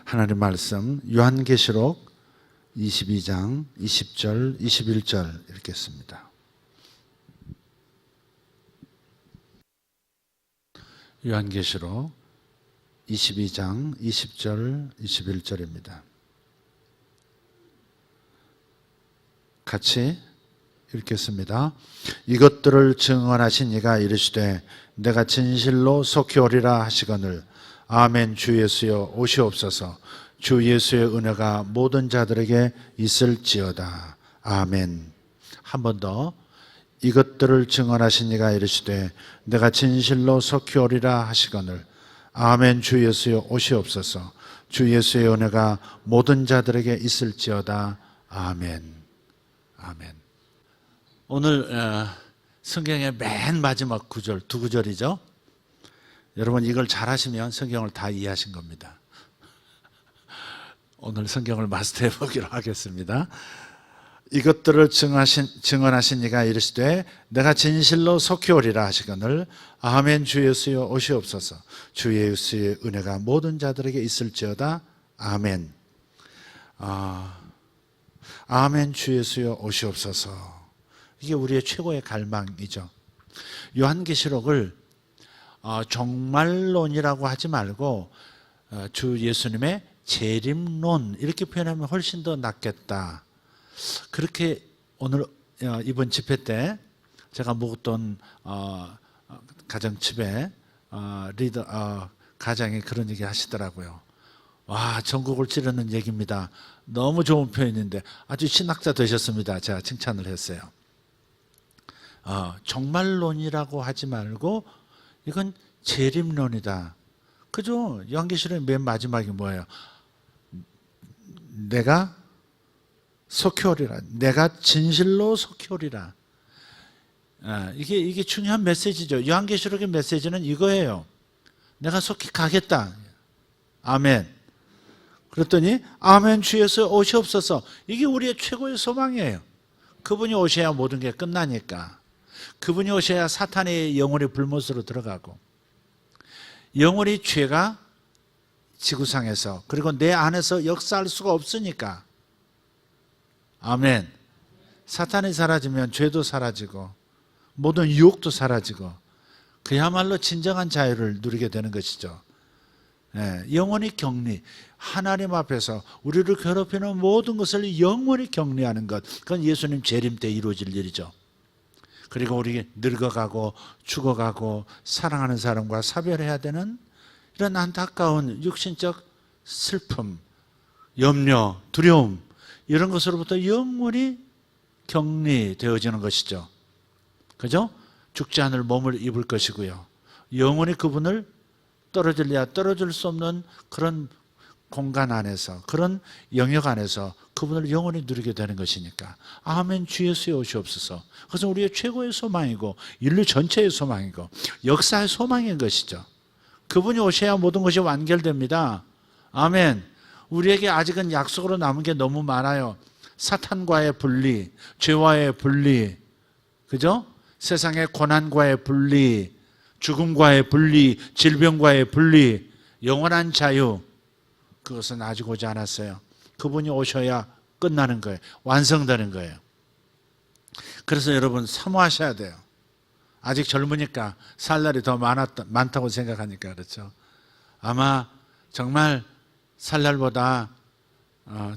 하나님 말씀 요한계시록 22장 20절 21절 읽겠습니다. 요한계시록 22장 20절 21절입니다. 같이 읽겠습니다. 이것들을 증언하신 이가 이르시되 내가 진실로 속히 오리라 하시거늘 아멘. 주 예수여 오시옵소서. 주 예수의 은혜가 모든 자들에게 있을지어다. 아멘. 한 번 더. 이것들을 증언하신 이가 이르시되 내가 진실로 속히 오리라 하시거늘 아멘. 주 예수여 오시옵소서. 주 예수의 은혜가 모든 자들에게 있을지어다. 아멘. 아멘. 오늘 성경의 맨 마지막 구절, 두 구절이죠. 여러분 이걸 잘 하시면 성경을 다 이해하신 겁니다. 오늘 성경을 마스터해 보기로 하겠습니다. 이것들을 증언하신 이가 이르시되 내가 진실로 속히 오리라 하시거늘 아멘. 주 예수여 오시옵소서. 주 예수의 은혜가 모든 자들에게 있을지어다. 아멘. 아멘. 주 예수여 오시옵소서. 이게 우리의 최고의 갈망이죠. 요한계시록을 종말론이라고 하지 말고 주 예수님의 재림론 이렇게 표현하면 훨씬 더 낫겠다. 그렇게 오늘 이번 집회 때 제가 묵었던 가정집에 리더 가장이 그런 얘기 하시더라고요. 와, 전국을 찌르는 얘기입니다. 너무 좋은 표현인데 아주 신학자 되셨습니다. 제가 칭찬을 했어요. 종말론이라고 하지 말고 이건 재림론이다. 그죠? 요한계시록의 맨 마지막이 뭐예요? 내가 속히 오리라. 내가 진실로 속히 오리라. 이게 중요한 메시지죠. 요한계시록의 메시지는 이거예요. 내가 속히 가겠다. 아멘. 그랬더니 아멘. 주 예수 오시옵소서. 이게 우리의 최고의 소망이에요. 그분이 오셔야 모든 게 끝나니까. 그분이 오셔야 사탄의 영혼이 불못으로 들어가고 영혼이 죄가 지구상에서 그리고 내 안에서 역사할 수가 없으니까. 아멘. 사탄이 사라지면 죄도 사라지고 모든 유혹도 사라지고 그야말로 진정한 자유를 누리게 되는 것이죠. 영원히 격리, 하나님 앞에서 우리를 괴롭히는 모든 것을 영원히 격리하는 것, 그건 예수님 재림 때 이루어질 일이죠. 그리고 우리 늙어가고 죽어가고 사랑하는 사람과 사별해야 되는 이런 안타까운 육신적 슬픔, 염려, 두려움 이런 것으로부터 영원히 격리되어지는 것이죠. 그죠? 죽지 않을 몸을 입을 것이고요. 영원히 그분을 떨어질래야 떨어질 수 없는 그런 공간 안에서 그런 영역 안에서 그분을 영원히 누리게 되는 것이니까 아멘. 주 예수여 오시옵소서. 그것은 우리의 최고의 소망이고 인류 전체의 소망이고 역사의 소망인 것이죠. 그분이 오셔야 모든 것이 완결됩니다. 아멘. 우리에게 아직은 약속으로 남은 게 너무 많아요. 사탄과의 분리, 죄와의 분리, 그죠? 세상의 고난과의 분리, 죽음과의 분리, 질병과의 분리, 영원한 자유, 그것은 아직 오지 않았어요. 그분이 오셔야 끝나는 거예요. 완성되는 거예요. 그래서 여러분 사모하셔야 돼요. 아직 젊으니까 살 날이 더 많다고 생각하니까 그렇죠. 아마 정말 살 날보다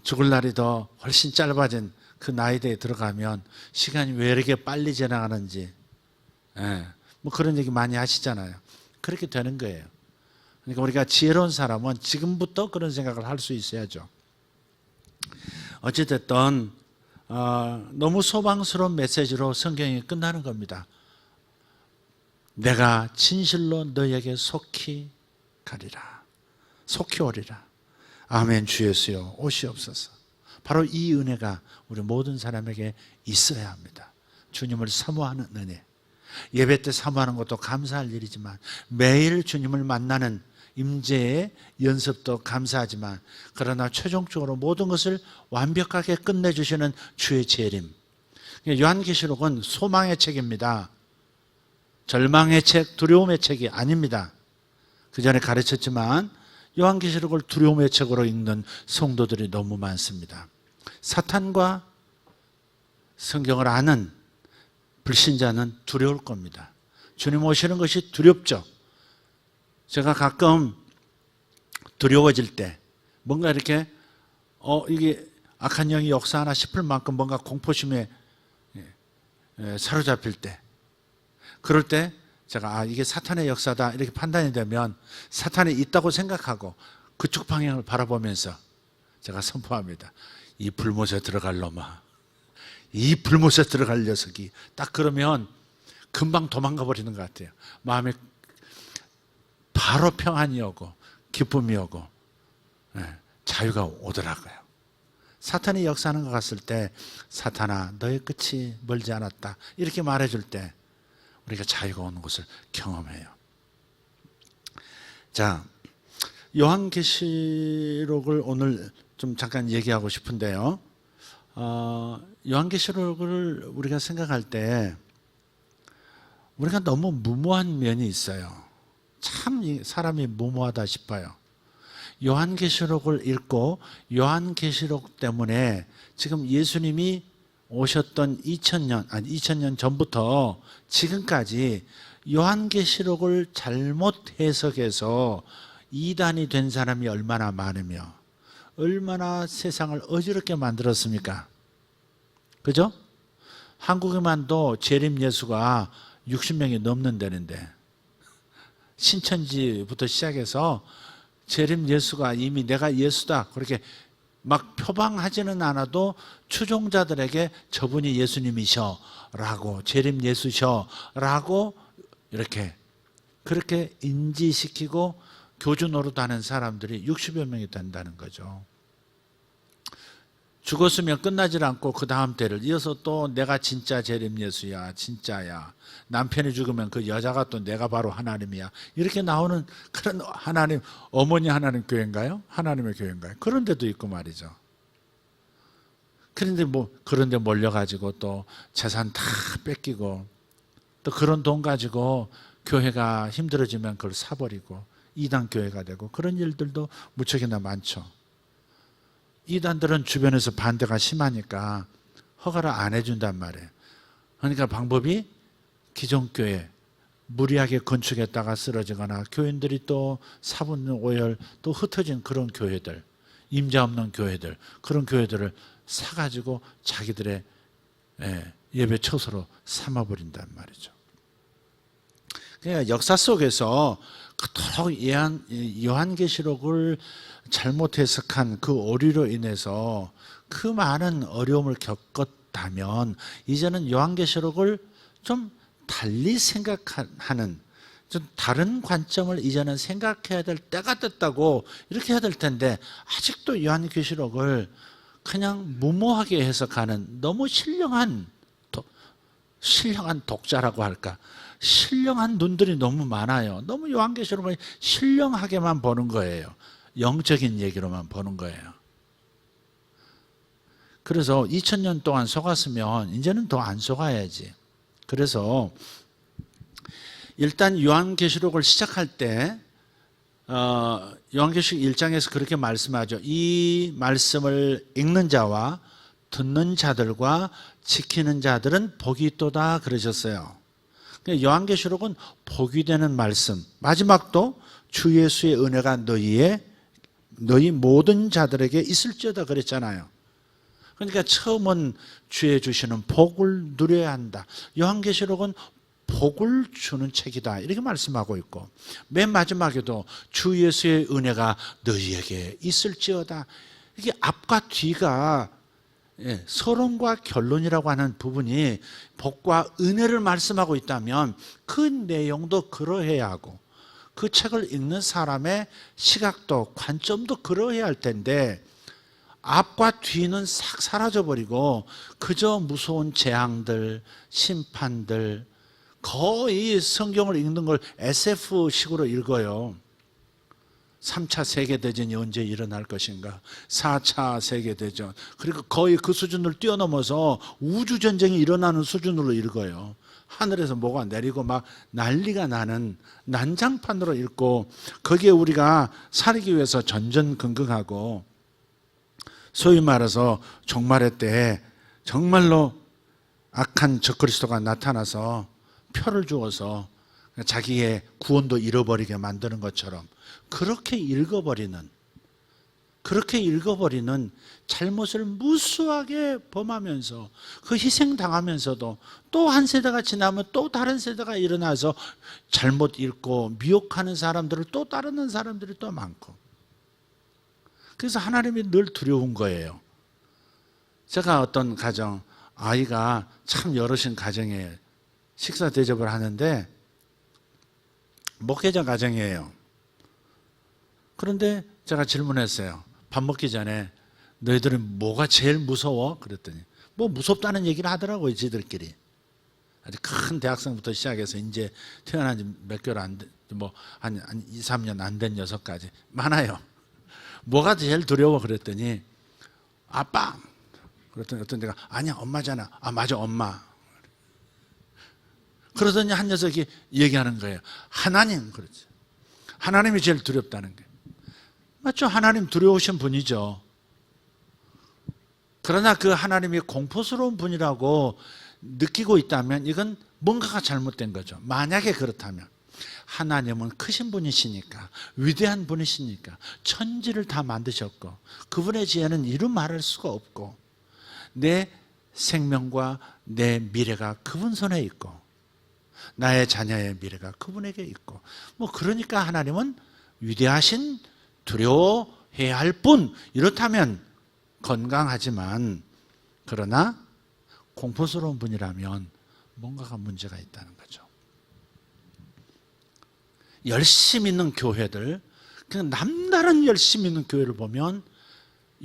죽을 날이 더 훨씬 짧아진 그 나이대에 들어가면 시간이 왜 이렇게 빨리 지나가는지 뭐 그런 얘기 많이 하시잖아요. 그렇게 되는 거예요. 그러니까 우리가 지혜로운 사람은 지금부터 그런 생각을 할 수 있어야죠. 어찌됐든 너무 소망스러운 메시지로 성경이 끝나는 겁니다. 내가 진실로 너에게 속히 가리라. 속히 오리라. 아멘. 주 예수여 오시옵소서. 바로 이 은혜가 우리 모든 사람에게 있어야 합니다. 주님을 사모하는 은혜. 예배 때 사모하는 것도 감사할 일이지만 매일 주님을 만나는 임재의 연습도 감사하지만 그러나 최종적으로 모든 것을 완벽하게 끝내주시는 주의 재림. 요한계시록은 소망의 책입니다. 절망의 책, 두려움의 책이 아닙니다. 그 전에 가르쳤지만 요한계시록을 두려움의 책으로 읽는 성도들이 너무 많습니다. 사탄과 성경을 아는 불신자는 두려울 겁니다. 주님 오시는 것이 두렵죠. 제가 가끔 두려워질 때 뭔가 이렇게 이게 악한 영이 역사하나 싶을 만큼 뭔가 공포심에 사로잡힐 때, 그럴 때 제가 이게 사탄의 역사다 이렇게 판단이 되면 사탄이 있다고 생각하고 그쪽 방향을 바라보면서 제가 선포합니다. 이 불못에 들어갈 놈아, 이 불못에 들어갈 녀석이, 딱 그러면 금방 도망가 버리는 것 같아요. 마음에 바로 평안이 오고 기쁨이 오고 자유가 오더라고요. 사탄이 역사하는 것 같을 때 사탄아 너의 끝이 멀지 않았다 이렇게 말해줄 때 우리가 자유가 오는 것을 경험해요. 자, 요한계시록을 오늘 좀 잠깐 얘기하고 싶은데요. 요한계시록을 우리가 생각할 때 우리가 너무 무모한 면이 있어요. 참 사람이 무모하다 싶어요. 요한계시록을 읽고 요한계시록 때문에 지금 예수님이 오셨던 2000년 전부터 지금까지 요한계시록을 잘못 해석해서 이단이 된 사람이 얼마나 많으며 얼마나 세상을 어지럽게 만들었습니까? 그죠? 한국에만도 재림 예수가 60명이 넘는다는데 신천지부터 시작해서 재림 예수가 이미 내가 예수다 그렇게 막 표방하지는 않아도 추종자들에게 저분이 예수님이셔라고 재림 예수셔라고 이렇게 그렇게 인지시키고 교주 노릇하는 사람들이 60여 명이 된다는 거죠. 죽었으면 끝나질 않고 그 다음 때를 이어서 또 내가 진짜 재림 예수야, 진짜야. 남편이 죽으면 그 여자가 또 내가 바로 하나님이야. 이렇게 나오는 그런 하나님, 어머니 하나님 교회인가요? 하나님의 교회인가요? 그런 데도 있고 말이죠. 그런데 몰려가지고 또 재산 다 뺏기고 또 그런 돈 가지고 교회가 힘들어지면 그걸 사버리고 이단 교회가 되고 그런 일들도 무척이나 많죠. 이단들은 주변에서 반대가 심하니까 허가를 안 해준단 말이에요. 그러니까 방법이 기존 교회 무리하게 건축했다가 쓰러지거나 교인들이 또 사분 오열 또 흩어진 그런 교회들, 임자 없는 교회들, 그런 교회들을 사가지고 자기들의 예배 처소로 삼아버린단 말이죠. 그러니까 역사 속에서 그토록 요한계시록을 잘못 해석한 그 오류로 인해서 그 많은 어려움을 겪었다면 이제는 요한계시록을 좀 달리 생각하는 좀 다른 관점을 이제는 생각해야 될 때가 됐다고 이렇게 해야 될 텐데 아직도 요한계시록을 그냥 무모하게 해석하는 너무 신령한 독자라고 할까? 신령한 눈들이 너무 많아요. 너무 요한계시록을 신령하게만 보는 거예요. 영적인 얘기로만 보는 거예요. 그래서 2000년 동안 속았으면 이제는 더 안 속아야지. 그래서 일단 요한계시록을 시작할 때 요한계시록 1장에서 그렇게 말씀하죠. 이 말씀을 읽는 자와 듣는 자들과 지키는 자들은 복이 있도다 그러셨어요. 요한계시록은 복이 되는 말씀, 마지막도 주 예수의 은혜가 너희 모든 자들에게 있을지어다 그랬잖아요. 그러니까 처음은 주의 주시는 복을 누려야 한다. 요한계시록은 복을 주는 책이다 이렇게 말씀하고 있고 맨 마지막에도 주 예수의 은혜가 너희에게 있을지어다. 이게 앞과 뒤가 서론과 결론이라고 하는 부분이 복과 은혜를 말씀하고 있다면 그 내용도 그러해야 하고 그 책을 읽는 사람의 시각도 관점도 그러해야 할 텐데 앞과 뒤는 싹 사라져버리고 그저 무서운 재앙들, 심판들 거의 성경을 읽는 걸 SF식으로 읽어요. 3차 세계대전이 언제 일어날 것인가 4차 세계대전 그리고 거의 그 수준을 뛰어넘어서 우주전쟁이 일어나는 수준으로 읽어요. 하늘에서 뭐가 내리고 막 난리가 나는 난장판으로 읽고, 거기에 우리가 살기 위해서 전전긍긍하고, 소위 말해서 종말의 때에 정말로 악한 적그리스도가 나타나서 표를 주어서 자기의 구원도 잃어버리게 만드는 것처럼 그렇게 읽어버리는 잘못을 무수하게 범하면서 그 희생당하면서도 또 한 세대가 지나면 또 다른 세대가 일어나서 잘못 읽고 미혹하는 사람들을 또 따르는 사람들이 또 많고, 그래서 하나님이 늘 두려운 거예요. 제가 어떤 가정, 아이가 참 여럿인 가정에 식사 대접을 하는데 목회자 가정이에요. 그런데 제가 질문했어요. 밥 먹기 전에 너희들은 뭐가 제일 무서워? 그랬더니 뭐 무섭다는 얘기를 하더라고요, 지들끼리. 아주 큰 대학생부터 시작해서 이제 태어난 지 몇 개월 안 된, 한 2, 3년 안 된 녀석까지 많아요. 뭐가 제일 두려워? 그랬더니 아빠. 그랬더니 어떤 데가 아니야, 엄마잖아. 아, 맞아, 엄마. 그러더니 한 녀석이 얘기하는 거예요. 하나님. 그렇죠. 하나님이 제일 두렵다는 거예요. 맞죠? 하나님 두려우신 분이죠. 그러나 그 하나님이 공포스러운 분이라고 느끼고 있다면 이건 뭔가가 잘못된 거죠. 만약에 그렇다면 하나님은 크신 분이시니까, 위대한 분이시니까 천지를 다 만드셨고 그분의 지혜는 이루 말할 수가 없고 내 생명과 내 미래가 그분 손에 있고 나의 자녀의 미래가 그분에게 있고, 그러니까 하나님은 위대하신, 두려워해야 할 분, 이렇다면 건강하지만, 그러나 공포스러운 분이라면 뭔가가 문제가 있다는 거죠. 열심 있는 교회들, 그냥 남다른 열심 있는 교회를 보면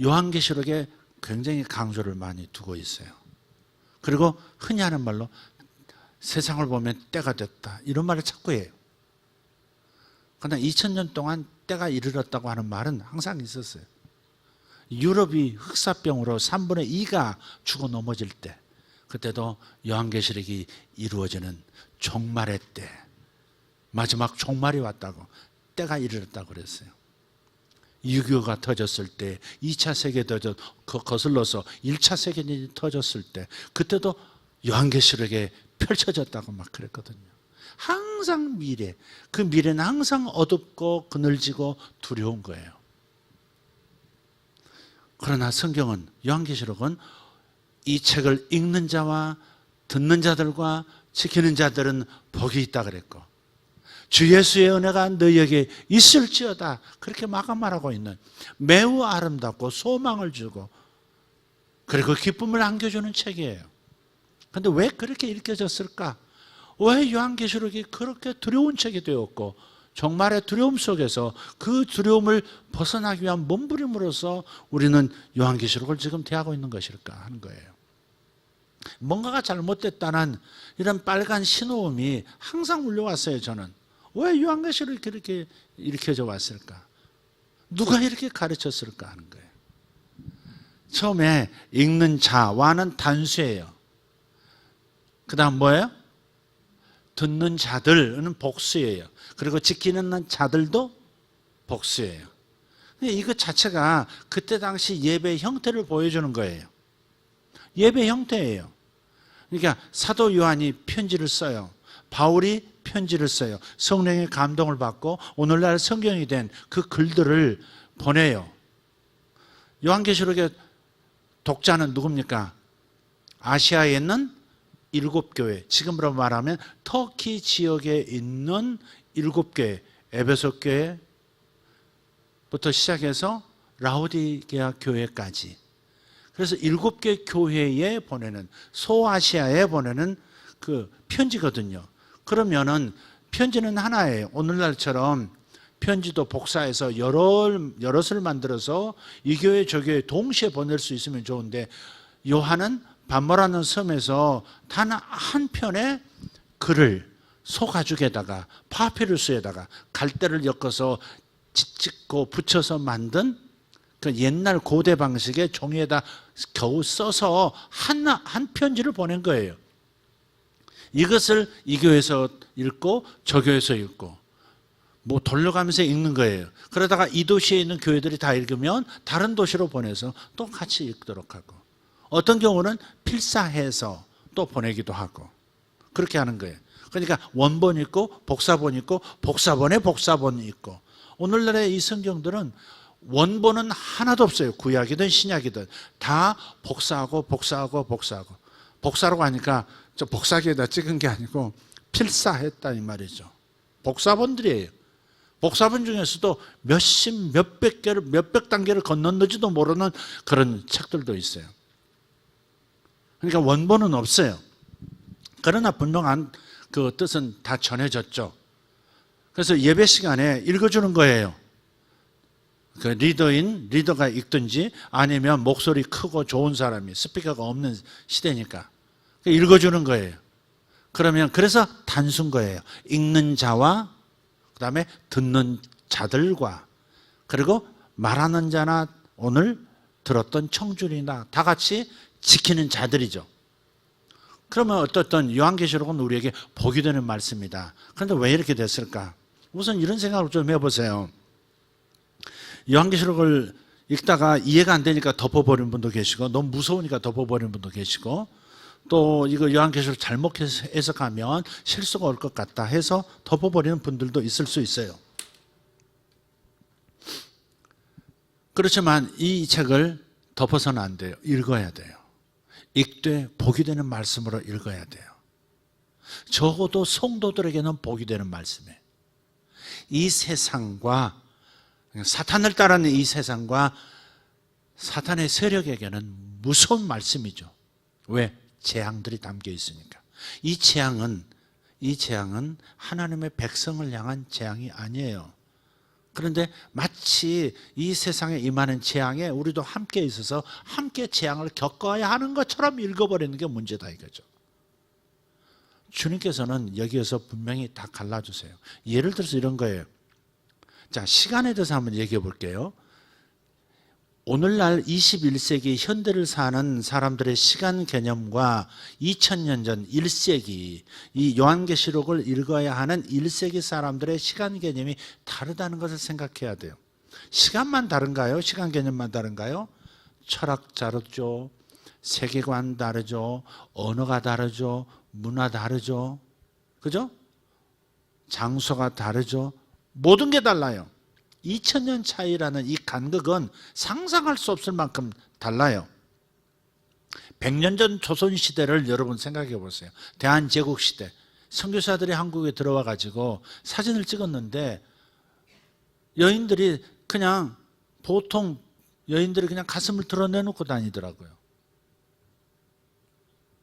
요한계시록에 굉장히 강조를 많이 두고 있어요. 그리고 흔히 하는 말로 세상을 보면 때가 됐다, 이런 말을 자꾸 해요. 그러나 2000년 동안 때가 이르렀다고 하는 말은 항상 있었어요. 유럽이 흑사병으로 3분의 2가 죽어 넘어질 때, 그때도 요한계시록이 이루어지는 종말의 때, 마지막 종말이 왔다고, 때가 이르렀다고 그랬어요. 6.25가 터졌을 때, 2차 세계대전 거슬러서 1차 세계대전이 터졌을 때, 그때도 요한계시록에 펼쳐졌다고 막 그랬거든요. 항상 미래, 그 미래는 항상 어둡고 그늘지고 두려운 거예요. 그러나 성경은, 요한계시록은 이 책을 읽는 자와 듣는 자들과 지키는 자들은 복이 있다 그랬고, 주 예수의 은혜가 너희에게 있을지어다, 그렇게 마감하라고 있는 매우 아름답고 소망을 주고 그리고 기쁨을 안겨주는 책이에요. 그런데 왜 그렇게 읽혀졌을까? 왜 요한계시록이 그렇게 두려운 책이 되었고, 정말의 두려움 속에서 그 두려움을 벗어나기 위한 몸부림으로써 우리는 요한계시록을 지금 대하고 있는 것일까 하는 거예요. 뭔가가 잘못됐다는 이런 빨간 신호음이 항상 울려왔어요. 저는 왜 요한계시록이 그렇게 일으켜져 왔을까? 누가 이렇게 가르쳤을까 하는 거예요. 처음에 읽는 자와는 단수예요. 그 다음 뭐예요? 듣는 자들은 복수예요. 그리고 지키는 자들도 복수예요. 이것 자체가 그때 당시 예배 형태를 보여주는 거예요. 예배 형태예요. 그러니까 사도 요한이 편지를 써요. 바울이 편지를 써요. 성령의 감동을 받고 오늘날 성경이 된 그 글들을 보내요. 요한계시록의 독자는 누굽니까? 아시아에 있는 7교회, 지금으로 말하면 터키 지역에 있는 7교회, 에베소 교회부터 시작해서 라오디게아 교회까지, 그래서 7개 교회에 보내는, 소아시아에 보내는 그 편지거든요. 그러면은 편지는 하나예요. 오늘날처럼 편지도 복사해서 여럿을 만들어서 이 교회 저 교회 동시에 보낼 수 있으면 좋은데, 요한은 반모라는 섬에서 단 한 편의 글을 소가죽에다가 파피루스에다가 갈대를 엮어서 찍고 붙여서 만든 그 옛날 고대 방식의 종이에다 겨우 써서 한 편지를 보낸 거예요. 이것을 이 교회에서 읽고 저 교회에서 읽고 뭐 돌려가면서 읽는 거예요. 그러다가 이 도시에 있는 교회들이 다 읽으면 다른 도시로 보내서 또 같이 읽도록 하고, 어떤 경우는 필사해서 또 보내기도 하고 그렇게 하는 거예요. 그러니까 원본 있고 복사본 있고 복사본에 복사본이 있고, 오늘날의 이 성경들은 원본은 하나도 없어요. 구약이든 신약이든 다 복사하고 복사하고 복사하고, 복사라고 하니까 저 복사기에다 찍은 게 아니고 필사했다 이 말이죠. 복사본들이에요. 복사본 중에서도 몇십 몇백 개를 몇백 단계를 건넜는지도 모르는 그런 책들도 있어요. 그러니까 원본은 없어요. 그러나 분명한 그 뜻은 다 전해졌죠. 그래서 예배 시간에 읽어주는 거예요. 그 리더가 읽든지 아니면 목소리 크고 좋은 사람이, 스피커가 없는 시대니까 읽어주는 거예요. 그러면 그래서 단순 거예요. 읽는 자와 그다음에 듣는 자들과 그리고 말하는 자나 오늘 들었던 청중이나 다 같이 지키는 자들이죠. 그러면 어떻든 요한계시록은 우리에게 복이 되는 말씀이다. 그런데 왜 이렇게 됐을까? 우선 이런 생각을 좀 해보세요. 요한계시록을 읽다가 이해가 안 되니까 덮어버리는 분도 계시고, 너무 무서우니까 덮어버리는 분도 계시고, 또 이거 요한계시록 잘못 해석하면 실수가 올 것 같다 해서 덮어버리는 분들도 있을 수 있어요. 그렇지만 이 책을 덮어서는 안 돼요. 읽어야 돼요. 읽되 복이 되는 말씀으로 읽어야 돼요. 적어도 성도들에게는 복이 되는 말씀이에요. 이 세상과 사탄을 따르는 이 세상과 사탄의 세력에게는 무서운 말씀이죠. 왜? 재앙들이 담겨 있으니까. 이 재앙은 하나님의 백성을 향한 재앙이 아니에요. 그런데 마치 이 세상에 임하는 재앙에 우리도 함께 있어서 함께 재앙을 겪어야 하는 것처럼 읽어버리는 게 문제다 이거죠. 주님께서는 여기에서 분명히 다 갈라주세요. 예를 들어서 이런 거예요. 자, 시간에 대해서 한번 얘기해 볼게요. 오늘날 21세기 현대를 사는 사람들의 시간 개념과 2000년 전 1세기, 이 요한계시록을 읽어야 하는 1세기 사람들의 시간 개념이 다르다는 것을 생각해야 돼요. 시간만 다른가요? 시간 개념만 다른가요? 철학 다르죠. 세계관 다르죠. 언어가 다르죠. 문화 다르죠. 그죠? 장소가 다르죠. 모든 게 달라요. 2000년 차이라는 이 간극은 상상할 수 없을 만큼 달라요. 100년 전 조선시대를 여러분 생각해 보세요. 대한제국시대. 선교사들이 한국에 들어와 가지고 사진을 찍었는데 여인들이 그냥 보통 여인들이 그냥 가슴을 드러내놓고 다니더라고요.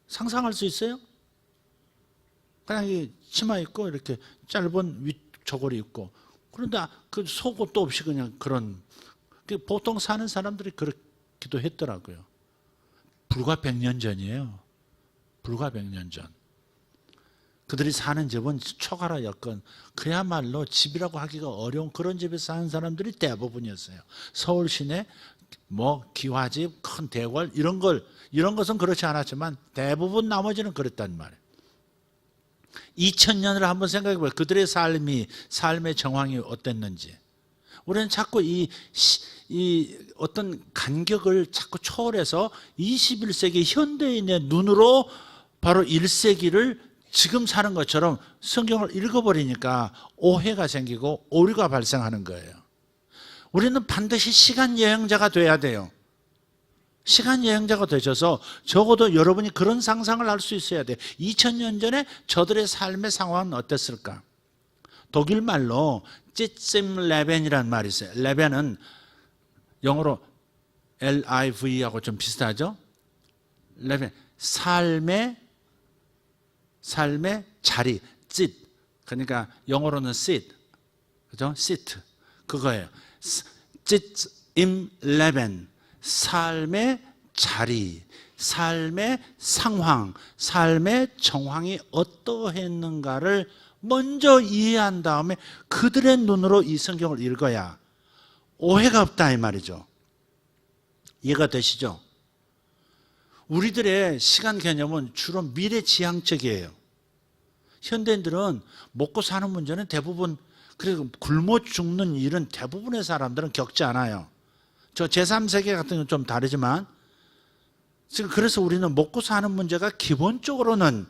상상할 수 있어요? 그냥 이 치마 입고 이렇게 짧은 윗 저고리 입고, 그런데 그 속옷도 없이 그냥 그런, 보통 사는 사람들이 그렇기도 했더라고요. 불과 100년 전이에요. 불과 100년 전. 그들이 사는 집은 초가라 여건, 그야말로 집이라고 하기가 어려운 그런 집에 사는 사람들이 대부분이었어요. 서울 시내 뭐 기와집, 큰 대궐 이런 것은 그렇지 않았지만 대부분 나머지는 그랬단 말이에요. 2000년을 한번 생각해 보세요. 그들의 삶의 정황이 어땠는지. 우리는 자꾸 이 어떤 간격을 자꾸 초월해서 21세기 현대인의 눈으로 바로 1세기를 지금 사는 것처럼 성경을 읽어버리니까 오해가 생기고 오류가 발생하는 거예요. 우리는 반드시 시간 여행자가 돼야 돼요. 시간 여행자가 되셔서 적어도 여러분이 그런 상상을 할 수 있어야 돼요. 2000년 전에 저들의 삶의 상황은 어땠을까? 독일 말로 찌찜 레벤이라는 말이 있어요. 레벤은 영어로 LIV하고 좀 비슷하죠? 레벤, 삶의 자리, 찌. 그러니까 영어로는 sit, 그죠? sit 그거예요. 찌찜 레벤, 삶의 자리, 삶의 상황, 삶의 정황이 어떠했는가를 먼저 이해한 다음에 그들의 눈으로 이 성경을 읽어야 오해가 없다 이 말이죠. 이해가 되시죠? 우리들의 시간 개념은 주로 미래지향적이에요. 현대인들은 먹고 사는 문제는 대부분, 그리고 굶어 죽는 일은 대부분의 사람들은 겪지 않아요. 저 제3세계 같은 건 좀 다르지만, 지금 그래서 우리는 먹고 사는 문제가 기본적으로는,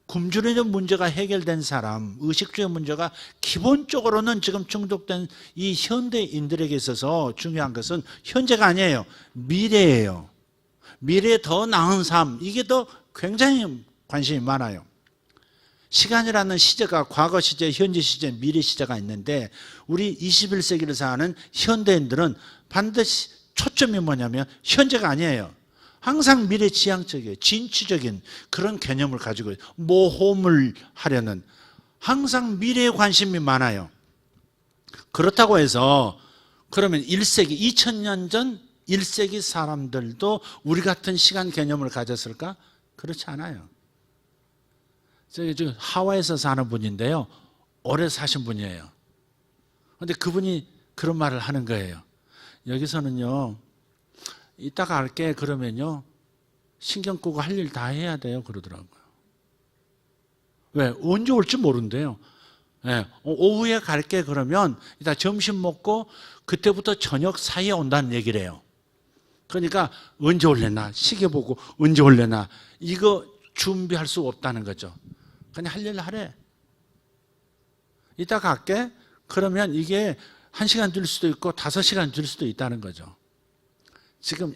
굶주리는 문제가 해결된 사람, 의식주의 문제가 기본적으로는 지금 중독된 이 현대인들에게 있어서 중요한 것은 현재가 아니에요. 미래예요. 미래에 더 나은 삶, 이게 더 굉장히 관심이 많아요. 시간이라는 시제가 과거 시제, 현재 시제, 미래 시제가 있는데, 우리 21세기를 사는 현대인들은 반드시 초점이 뭐냐면 현재가 아니에요. 항상 미래지향적이에요. 진취적인 그런 개념을 가지고 모험을 하려는, 항상 미래에 관심이 많아요. 그렇다고 해서 그러면 1세기, 2000년 전 1세기 사람들도 우리 같은 시간 개념을 가졌을까? 그렇지 않아요. 저기 지금 하와이에서 사는 분인데요, 오래 사신 분이에요. 그런데 그분이 그런 말을 하는 거예요. 여기서는요, 이따가 할게 그러면요, 신경 끄고 할 일 다 해야 돼요 그러더라고요. 왜? 언제 올지 모른대요. 네, 오후에 갈게 그러면 이따 점심 먹고 그때부터 저녁 사이에 온다는 얘기를 해요. 그러니까 언제 올래나, 시계 보고 언제 올래나, 이거 준비할 수 없다는 거죠. 그냥 할 일 하래. 이따 갈게 그러면 이게 1시간 될 수도 있고 5시간 될 수도 있다는 거죠. 지금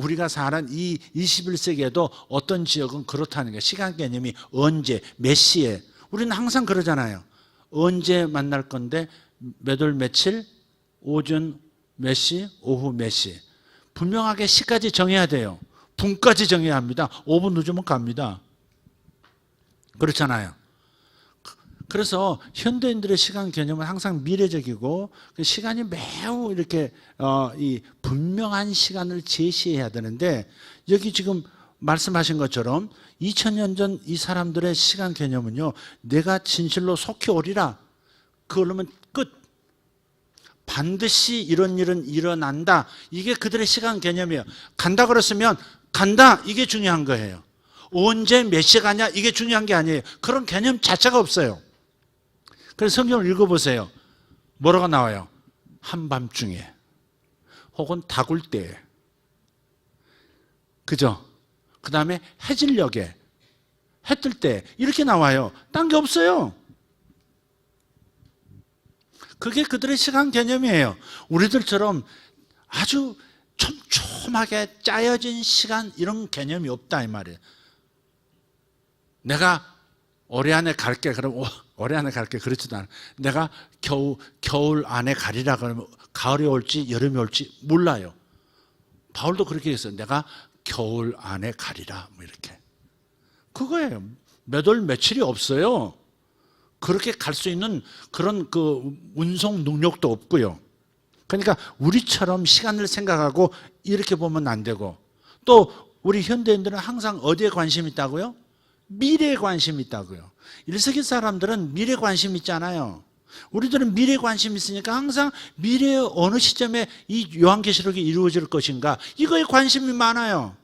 우리가 사는 이 21세기에도 어떤 지역은 그렇다는 거예요. 시간 개념이 언제, 몇 시에. 우리는 항상 그러잖아요. 언제 만날 건데 몇 월 며칠, 오전 몇 시, 오후 몇 시. 분명하게 시까지 정해야 돼요. 분까지 정해야 합니다. 5분 늦으면 갑니다. 그렇잖아요. 그래서 현대인들의 시간 개념은 항상 미래적이고, 시간이 매우 이렇게 이 분명한 시간을 제시해야 되는데, 여기 지금 말씀하신 것처럼 2000년 전 이 사람들의 시간 개념은요, 내가 진실로 속히 오리라, 그러면 끝. 반드시 이런 일은 일어난다, 이게 그들의 시간 개념이에요. 간다 그랬으면 간다, 이게 중요한 거예요. 언제 몇 시에 가냐, 이게 중요한 게 아니에요. 그런 개념 자체가 없어요. 그래서 성경을 읽어보세요. 뭐라고 나와요? 한밤중에, 혹은 다굴 때에, 그죠? 그 다음에 해질녘에, 해 뜰 때, 이렇게 나와요. 딴 게 없어요. 그게 그들의 시간 개념이에요. 우리들처럼 아주 촘촘하게 짜여진 시간, 이런 개념이 없다 이 말이에요. 내가 올해 안에 갈게 그러면 올해 안에 갈게, 그렇지도 않아. 내가 겨울 안에 가리라 그러면 가을이 올지 여름이 올지 몰라요. 바울도 그렇게 했어요. 내가 겨울 안에 가리라, 뭐 이렇게. 그거예요. 몇 월 며칠이 없어요. 그렇게 갈 수 있는 그런 그 운송 능력도 없고요. 그러니까 우리처럼 시간을 생각하고 이렇게 보면 안 되고, 또 우리 현대인들은 항상 어디에 관심이 있다고요? 미래에 관심이 있다고요. 1세기 사람들은 미래에 관심이 있잖아요. 우리들은 미래에 관심이 있으니까 항상 미래의 어느 시점에 이 요한계시록이 이루어질 것인가, 이거에 관심이 많아요.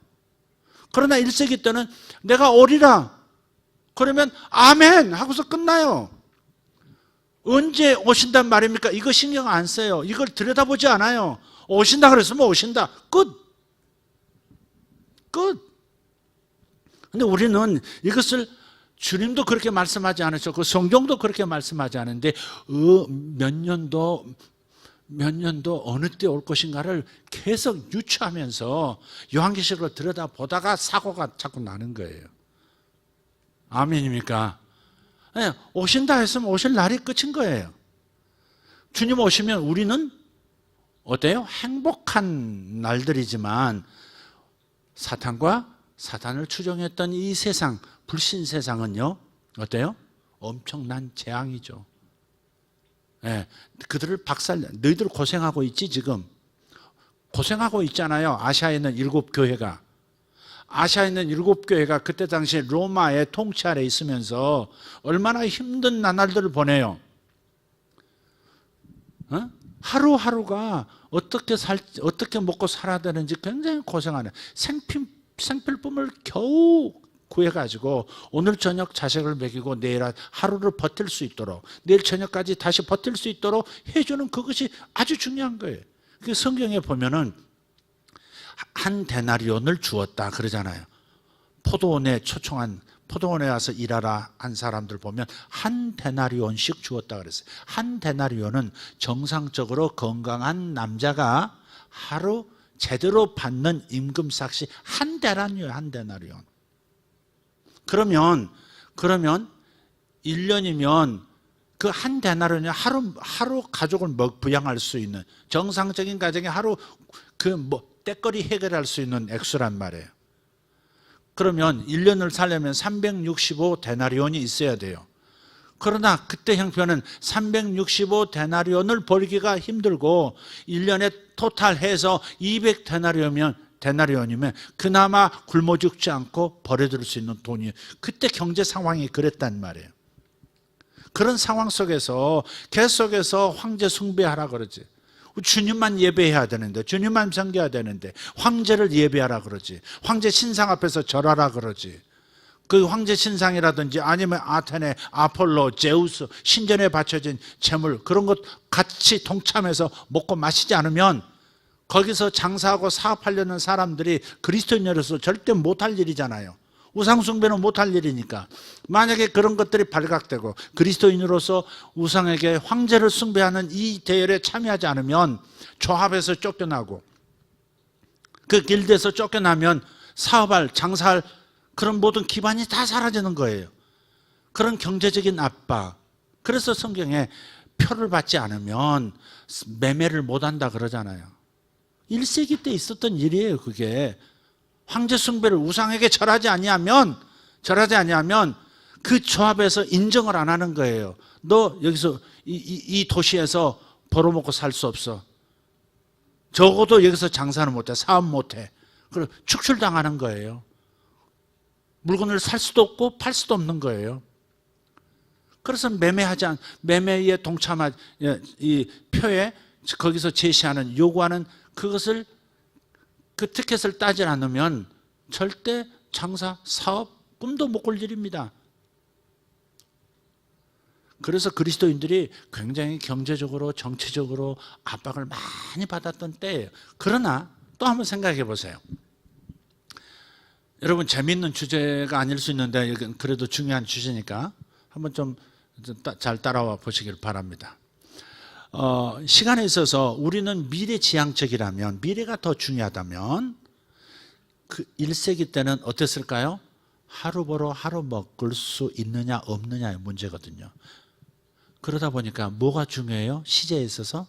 그러나 1세기 때는 내가 오리라 그러면 아멘 하고서 끝나요. 언제 오신단 말입니까? 이거 신경 안 써요. 이걸 들여다보지 않아요. 오신다 그랬으면 오신다, 끝. 근데 우리는 이것을, 주님도 그렇게 말씀하지 않으셨고 그 성경도 그렇게 말씀하지 않은데, 몇 년도 어느 때 올 것인가를 계속 유추하면서 요한계시록을 들여다보다가 사고가 자꾸 나는 거예요. 아멘입니까? 네, 오신다 했으면 오실 날이 끝인 거예요. 주님 오시면 우리는 어때요? 행복한 날들이지만 사탄과 사탄을 추종했던 이 세상, 불신 세상은요, 어때요? 엄청난 재앙이죠. 네, 그들을 너희들 고생하고 있지, 지금. 고생하고 있잖아요. 아시아에 있는 7교회가. 아시아에 있는 7교회가 그때 당시에 로마의 통치 아래 있으면서 얼마나 힘든 나날들을 보내요. 하루하루가 어떻게 먹고 살아야 되는지 굉장히 고생하는, 생필품을 겨우 구해가지고 오늘 저녁 자식을 먹이고 내일 하루를 버틸 수 있도록, 내일 저녁까지 다시 버틸 수 있도록 해주는 그것이 아주 중요한 거예요. 그 성경에 보면은 한 데나리온을 주었다 그러잖아요. 포도원에 와서 일하라 한 사람들 보면 한 데나리온씩 주었다 그랬어요. 한 데나리온은 정상적으로 건강한 남자가 하루 제대로 받는 임금삭시 한 데나리온, 한 데나리온. 그러면 1년이면 그 한 데나리온이 하루 가족을 부양할 수 있는, 정상적인 가정에 하루 때거리 해결할 수 있는 액수란 말이에요. 그러면 1년을 살려면 365 데나리온이 있어야 돼요. 그러나 그때 형편은 365 데나리온을 벌기가 힘들고 1년에 토탈해서 200 데나리온이면 그나마 굶어 죽지 않고 버려둘 수 있는 돈이에요. 그때 경제 상황이 그랬단 말이에요. 그런 상황 속에서 계속해서 황제 숭배하라 그러지. 주님만 예배해야 되는데, 주님만 섬겨야 되는데 황제를 예배하라 그러지. 황제 신상 앞에서 절하라 그러지. 그 황제 신상이라든지 아니면 아테네, 아폴로, 제우스 신전에 바쳐진 제물, 그런 것 같이 동참해서 먹고 마시지 않으면 거기서 장사하고 사업하려는 사람들이 그리스도인으로서 절대 못할 일이잖아요. 우상숭배는 못할 일이니까. 만약에 그런 것들이 발각되고 그리스도인으로서 우상에게 황제를 숭배하는 이 대열에 참여하지 않으면 조합에서 쫓겨나고, 그 길드에서 쫓겨나면 사업할, 장사할 그런 모든 기반이 다 사라지는 거예요. 그런 경제적인 압박. 그래서 성경에 표를 받지 않으면 매매를 못한다 그러잖아요. 1세기 때 있었던 일이에요. 그게 황제 숭배를, 우상에게 절하지 아니하면 그 조합에서 인정을 안 하는 거예요. 너 여기서 이 도시에서 벌어먹고 살 수 없어. 적어도 여기서 장사는 못해, 사업 못해. 그리고 축출당하는 거예요. 물건을 살 수도 없고 팔 수도 없는 거예요. 그래서 매매에 동참한 이 표에 거기서 제시하는, 요구하는 그것을, 그 티켓을 따지 않으면 절대 장사, 사업, 꿈도 못 꿀 일입니다. 그래서 그리스도인들이 굉장히 경제적으로, 정치적으로 압박을 많이 받았던 때예요. 그러나 또 한번 생각해 보세요. 여러분, 재미있는 주제가 아닐 수 있는데 그래도 중요한 주제니까 한번 좀 잘 따라와 보시길 바랍니다. 시간에 있어서 우리는 미래지향적이라면, 미래가 더 중요하다면 그 1세기 때는 어땠을까요? 하루 벌어 하루 먹을 수 있느냐 없느냐의 문제거든요. 그러다 보니까 뭐가 중요해요? 시제에 있어서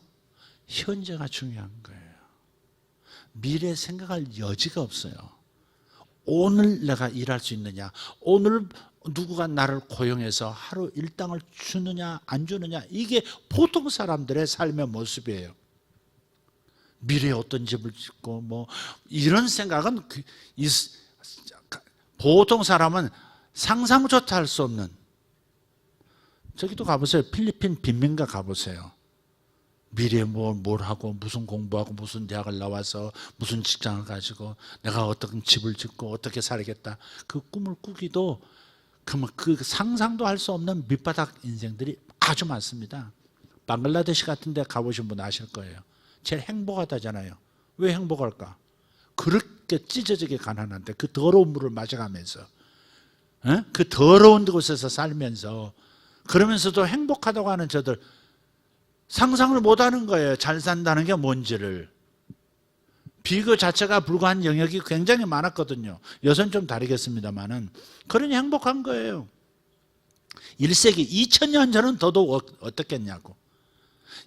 현재가 중요한 거예요. 미래 생각할 여지가 없어요. 오늘 내가 일할 수 있느냐, 오늘 누구가 나를 고용해서 하루 일당을 주느냐 안 주느냐, 이게 보통 사람들의 삶의 모습이에요. 미래에 어떤 집을 짓고 뭐 이런 생각은 보통 사람은 상상조차 할 수 없는. 저기도 가보세요. 필리핀 빈민가 가보세요. 미래에 뭘 하고 무슨 공부하고 무슨 대학을 나와서 무슨 직장을 가지고 내가 어떤 집을 짓고 어떻게 살겠다, 그 꿈을 꾸기도 그 상상도 할 수 없는 밑바닥 인생들이 아주 많습니다. 방글라데시 같은 데 가보신 분 아실 거예요. 제일 행복하다잖아요. 왜 행복할까? 그렇게 찢어지게 가난한데 그 더러운 물을 마셔가면서, 그 더러운 곳에서 살면서, 그러면서도 행복하다고 하는 저들 상상을 못하는 거예요. 잘 산다는 게 뭔지를. 비교 자체가 불가한 영역이 굉장히 많았거든요. 요새는 좀 다르겠습니다만은 그러니 행복한 거예요. 1세기 2000년 전은 더더욱 어떻겠냐고.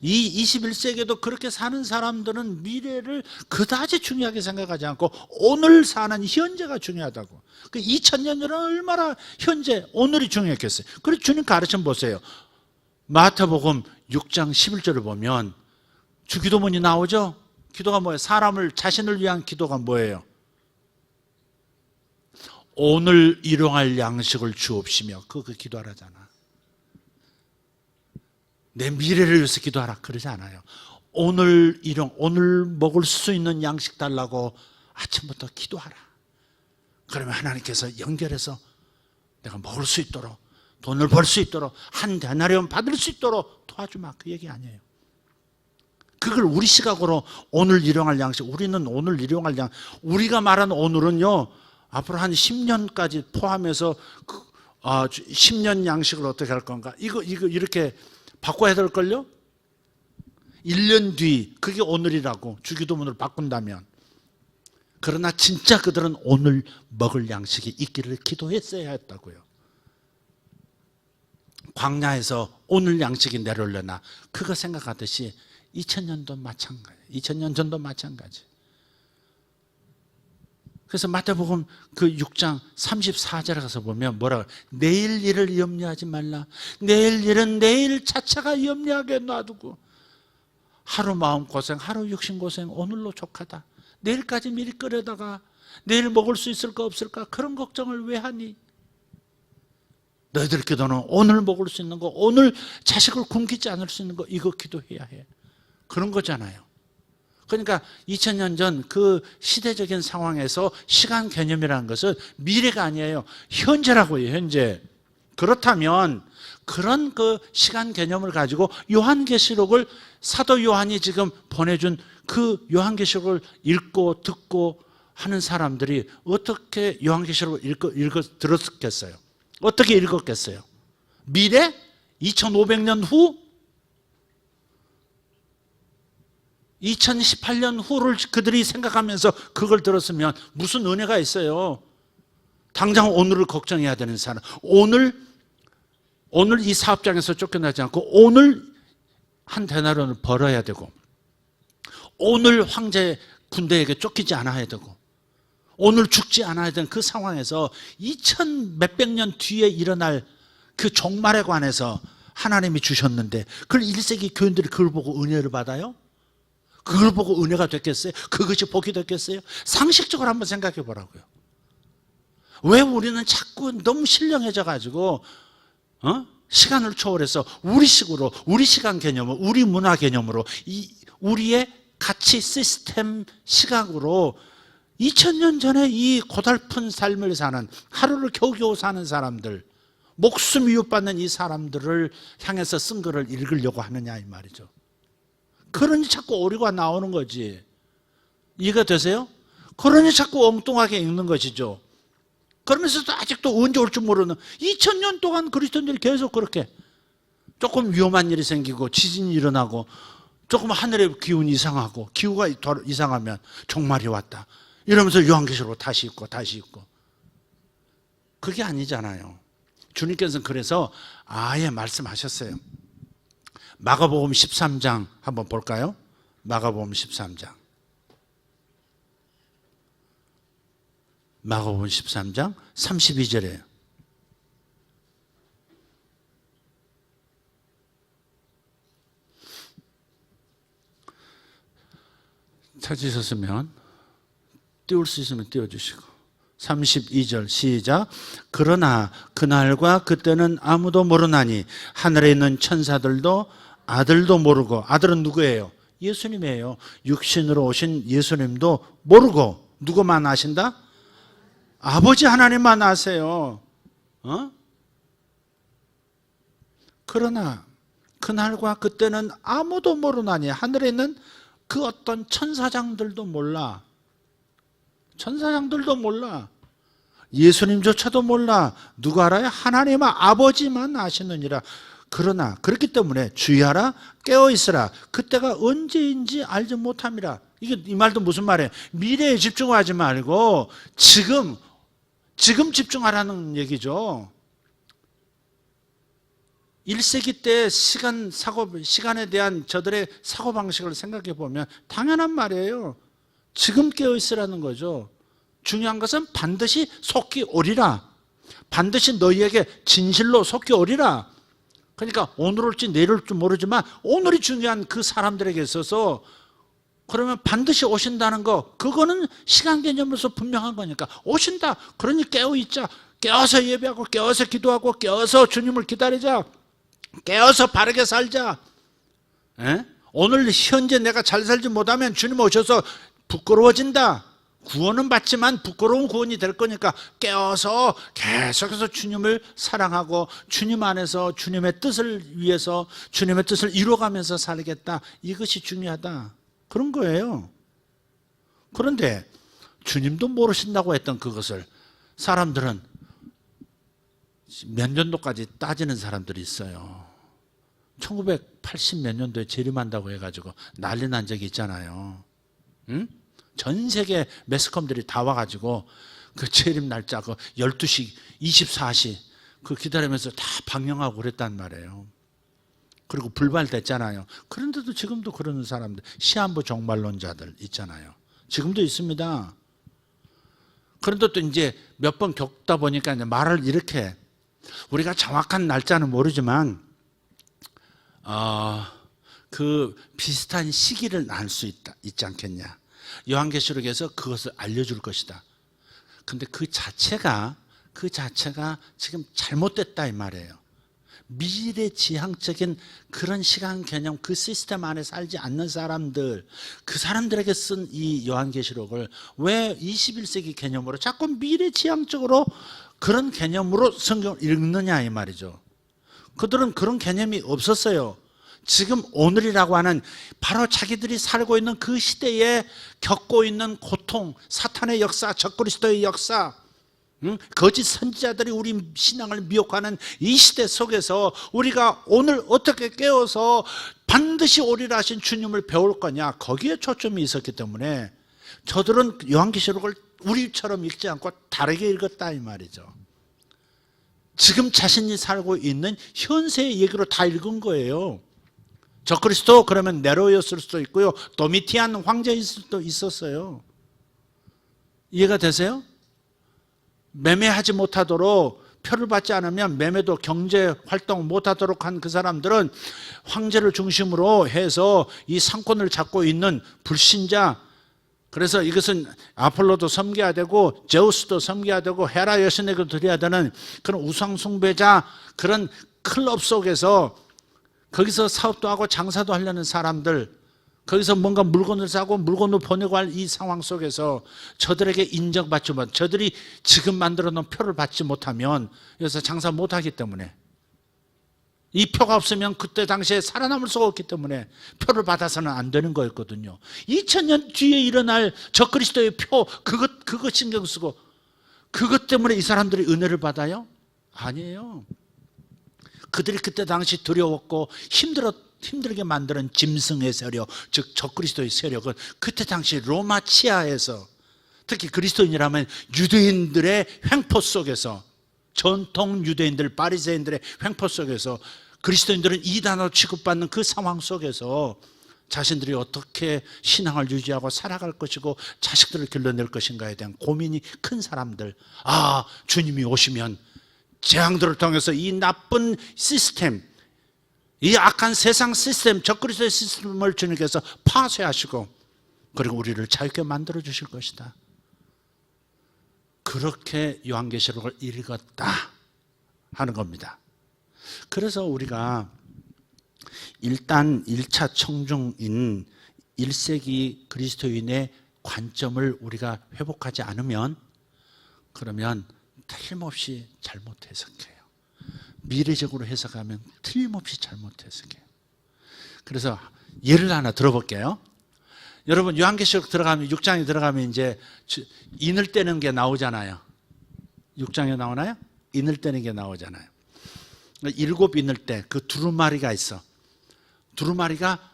이 21세기에도 그렇게 사는 사람들은 미래를 그다지 중요하게 생각하지 않고 오늘 사는 현재가 중요하다고. 그 2000년 전은 얼마나 현재, 오늘이 중요했겠어요. 그래서 주님 가르쳐 보세요. 마태복음 6장 11절을 보면 주기도문이 나오죠. 기도가 뭐예요? 사람을, 자신을 위한 기도가 뭐예요? 오늘 일용할 양식을 주옵시며. 그거 기도하라잖아. 내 미래를 위해서 기도하라 그러지 않아요. 오늘 먹을 수 있는 양식 달라고 아침부터 기도하라. 그러면 하나님께서 연결해서 내가 먹을 수 있도록, 돈을 벌 수 있도록, 한 데나리온 받을 수 있도록 도와주마, 그 얘기 아니에요. 그걸 우리 시각으로 오늘 일용할 양식, 우리는 오늘 일용할 양, 우리가 말하는 오늘은요, 앞으로 한 10년까지 포함해서 10년 양식을 어떻게 할 건가? 이거 이렇게 바꿔야 될걸요? 1년 뒤, 그게 오늘이라고, 주기도문을 바꾼다면. 그러나 진짜 그들은 오늘 먹을 양식이 있기를 기도했어야 했다고요. 광야에서 오늘 양식이 내려올려나, 그거 생각하듯이 2000년도 마찬가지, 2000년 전도 마찬가지. 그래서 마태복음 그 6장 34절에 가서 보면 뭐라고, 내일 일을 염려하지 말라. 내일 일은 내일 자체가 염려하게 놔두고, 하루 마음고생, 하루 육신고생, 오늘로 족하다. 내일까지 미리 끓여다가 내일 먹을 수 있을까 없을까, 그런 걱정을 왜 하니? 너희들 기도는 오늘 먹을 수 있는 거, 오늘 자식을 굶기지 않을 수 있는 거, 이거 기도해야 해. 그런 거잖아요. 그러니까 2000년 전 그 시대적인 상황에서 시간 개념이라는 것은 미래가 아니에요. 현재라고요, 현재. 그렇다면 그런 그 시간 개념을 가지고 요한계시록을 사도 요한이 지금 보내준 그 요한계시록을 읽고 듣고 하는 사람들이 어떻게 요한계시록을 들었겠어요? 어떻게 읽었겠어요? 미래? 2500년 후? 2018년 후를 그들이 생각하면서 그걸 들었으면 무슨 은혜가 있어요? 당장 오늘을 걱정해야 되는 사람, 오늘 이 사업장에서 쫓겨나지 않고 오늘 한 데나리온을 벌어야 되고, 오늘 황제 군대에게 쫓기지 않아야 되고, 오늘 죽지 않아야 되는 그 상황에서 2000 몇백 년 뒤에 일어날 그 종말에 관해서 하나님이 주셨는데, 그걸 1세기 교인들이 그걸 보고 은혜를 받아요? 그걸 보고 은혜가 됐겠어요? 그것이 복이 됐겠어요? 상식적으로 한번 생각해 보라고요. 왜 우리는 자꾸 너무 신령해져 가지고 시간을 초월해서 우리식으로, 우리 시간 개념으로, 우리 문화 개념으로, 우리의 가치 시스템 시각으로 2000년 전에 이 고달픈 삶을 사는, 하루를 겨우겨우 사는 사람들, 목숨 위협받는 이 사람들을 향해서 쓴 글을 읽으려고 하느냐, 이 말이죠. 그러니 자꾸 오류가 나오는 거지. 이해가 되세요? 그러니 자꾸 엉뚱하게 읽는 것이죠. 그러면서도 아직도 언제 올지 모르는, 2000년 동안 그리스도인들이 계속 그렇게 조금 위험한 일이 생기고 지진이 일어나고 조금 하늘의 기운이 이상하고, 기후가 이상하면 종말이 왔다 이러면서 요한계시록으로 다시 읽고 다시 읽고. 그게 아니잖아요. 주님께서는 그래서 아예 말씀하셨어요. 마가복음 13장 한번 볼까요? 마가복음 13장. 마가복음 13장 32절이에요. 찾으셨으면 띄울 수 있으면 띄워주시고. 32절 시작. 그러나 그날과 그때는 아무도 모르나니 하늘에 있는 천사들도 아들도 모르고. 아들은 누구예요? 예수님이에요. 육신으로 오신 예수님도 모르고. 누구만 아신다? 아버지 하나님만 아세요. 그러나 그날과 그때는 아무도 모르나니, 하늘에 있는 그 어떤 천사장들도 몰라. 천사장들도 몰라. 예수님조차도 몰라. 누가 알아요? 하나님 아버지만 아시느니라. 그러나 그렇기 때문에 주의하라, 깨어있으라. 그때가 언제인지 알지 못함이라. 이 말도 무슨 말이에요? 미래에 집중하지 말고 지금 집중하라는 얘기죠. 1세기 때 시간에 대한 저들의 사고방식을 생각해 보면 당연한 말이에요. 지금 깨어있으라는 거죠. 중요한 것은 반드시 속히 오리라. 반드시 너희에게 진실로 속히 오리라. 그러니까 오늘 올지 내일 올지 모르지만 오늘이 중요한 그 사람들에게 있어서, 그러면 반드시 오신다는 거, 그거는 시간 개념으로서 분명한 거니까 오신다. 그러니 깨어있자. 깨어서 예배하고, 깨어서 기도하고, 깨어서 주님을 기다리자. 깨어서 바르게 살자. 오늘 현재 내가 잘 살지 못하면 주님 오셔서 부끄러워진다. 구원은 받지만 부끄러운 구원이 될 거니까 깨어서 계속해서 주님을 사랑하고 주님 안에서 주님의 뜻을 위해서 주님의 뜻을 이루어가면서 살겠다. 이것이 중요하다. 그런 거예요. 그런데 주님도 모르신다고 했던 그것을 사람들은 몇 년도까지 따지는 사람들이 있어요. 1980 몇 년도에 재림한다고 해가지고 난리 난 적이 있잖아요. 응? 전 세계 매스컴들이 다 와가지고 그 재림 날짜 그 12시 24시 그 기다리면서 다 방영하고 그랬단 말이에요. 그리고 불발됐잖아요. 그런데도 지금도 그러는 사람들, 시한부 종말론자들 있잖아요. 지금도 있습니다. 그런데 또 이제 몇 번 겪다 보니까 이제 말을 이렇게, 우리가 정확한 날짜는 모르지만 그 비슷한 시기를 알 수 있지 않겠냐. 요한계시록에서 그것을 알려줄 것이다. 근데 그 자체가 지금 잘못됐다 이 말이에요. 미래지향적인 그런 시간 개념, 그 시스템 안에 살지 않는 사람들, 그 사람들에게 쓴 이 요한계시록을 왜 21세기 개념으로 자꾸 미래지향적으로 그런 개념으로 성경을 읽느냐 이 말이죠. 그들은 그런 개념이 없었어요. 지금 오늘이라고 하는 바로 자기들이 살고 있는 그 시대에 겪고 있는 고통, 사탄의 역사, 적그리스도의 역사, 거짓 선지자들이 우리 신앙을 미혹하는 이 시대 속에서 우리가 오늘 어떻게 깨어서 반드시 오리라 하신 주님을 배울 거냐, 거기에 초점이 있었기 때문에 저들은 요한계시록을 우리처럼 읽지 않고 다르게 읽었다 이 말이죠. 지금 자신이 살고 있는 현세의 얘기로 다 읽은 거예요. 적그리스도 그러면 네로였을 수도 있고요, 도미티안 황제일 수도 있었어요. 이해가 되세요? 매매하지 못하도록, 표를 받지 않으면 매매도 경제 활동 못하도록 한 그 사람들은 황제를 중심으로 해서 이 상권을 잡고 있는 불신자, 그래서 이것은 아폴로도 섬겨야 되고 제우스도 섬겨야 되고 헤라 여신에게 드려야 되는 그런 우상 숭배자, 그런 클럽 속에서 거기서 사업도 하고 장사도 하려는 사람들, 거기서 뭔가 물건을 사고 물건을 보내고 할 이 상황 속에서 저들에게 인정받지 못, 저들이 지금 만들어 놓은 표를 받지 못하면 여기서 장사 못하기 때문에, 이 표가 없으면 그때 당시에 살아남을 수가 없기 때문에 표를 받아서는 안 되는 거였거든요. 2000년 뒤에 일어날 적그리스도의 표, 그것 신경 쓰고 그것 때문에 이 사람들이 은혜를 받아요? 아니에요. 그들이 그때 당시 두려웠고 힘들게 만드는 짐승의 세력, 즉 적그리스도의 세력은 그때 당시 로마 치하에서, 특히 그리스도인이라면 유대인들의 횡포 속에서, 전통 유대인들, 바리새인들의 횡포 속에서 그리스도인들은 이단으로 취급받는 그 상황 속에서 자신들이 어떻게 신앙을 유지하고 살아갈 것이고 자식들을 길러낼 것인가에 대한 고민이 큰 사람들, 주님이 오시면 재앙들을 통해서 이 나쁜 시스템, 이 악한 세상 시스템, 적그리스도의 시스템을 주님께서 파쇄하시고 그리고 우리를 자유롭게 만들어 주실 것이다. 그렇게 요한계시록을 읽었다 하는 겁니다. 그래서 우리가 일단 1차 청중인 1세기 그리스도인의 관점을 우리가 회복하지 않으면, 그러면 틀림없이 잘못 해석해요. 미래적으로 해석하면 틀림없이 잘못 해석해요. 그래서 예를 하나 들어볼게요. 여러분 요한계시록 들어가면, 6장에 들어가면 이제 인을 떼는 게 나오잖아요. 6장에 나오나요? 인을 떼는 게 나오잖아요. 7 인을 때 그 두루마리가 있어. 두루마리가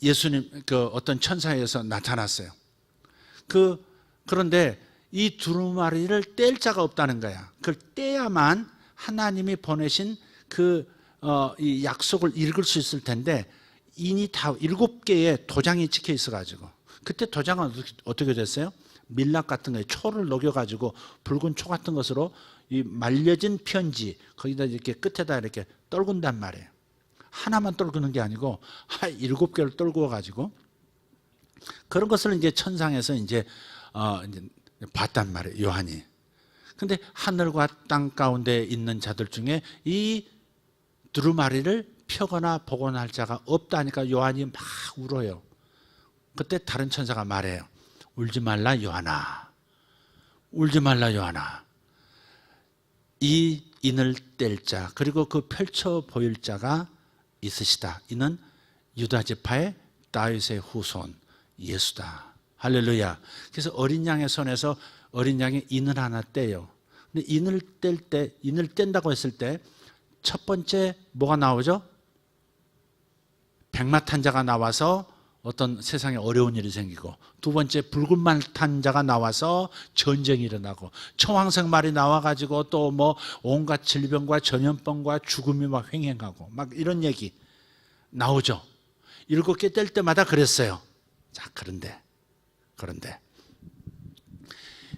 예수님 그 어떤 천사에서 나타났어요. 그런데 이 두루마리를 뗄 자가 없다는 거야. 그걸 떼야만 하나님이 보내신 이 약속을 읽을 수 있을 텐데, 인이 다 7개의 도장이 찍혀 있어가지고, 그때 도장은 어떻게 됐어요? 밀랍 같은 거에 초를 녹여가지고 붉은 초 같은 것으로 이 말려진 편지 거기다 이렇게 끝에다 이렇게 떨군단 말이에요. 하나만 떨구는 게 아니고 7개를 떨구어 가지고 그런 것을 이제 천상에서 이제 봤단 말이에요, 요한이. 근데 하늘과 땅 가운데 있는 자들 중에 이 두루마리를 펴거나 복원할 자가 없다니까 요한이 막 울어요. 그때 다른 천사가 말해요. 울지 말라 요한아, 울지 말라 요한아. 이 인을 뗄 자, 그리고 그 펼쳐 보일 자가 있으시다. 이는 유다 지파의 다윗의 후손 예수다. 할렐루야. 그래서 어린 양의 손에서 어린 양의 인을 하나 떼요. 근데 인을 뗄 때, 인을 뗀다고 했을 때 첫 번째 뭐가 나오죠? 백마 탄 자가 나와서 어떤 세상에 어려운 일이 생기고, 두 번째 붉은 말 탄 자가 나와서 전쟁이 일어나고, 청황색 말이 나와가지고 또 뭐 온갖 질병과 전염병과 죽음이 막 횡행하고 막 이런 얘기 나오죠. 7개 뗄 때마다 그랬어요. 자, 그런데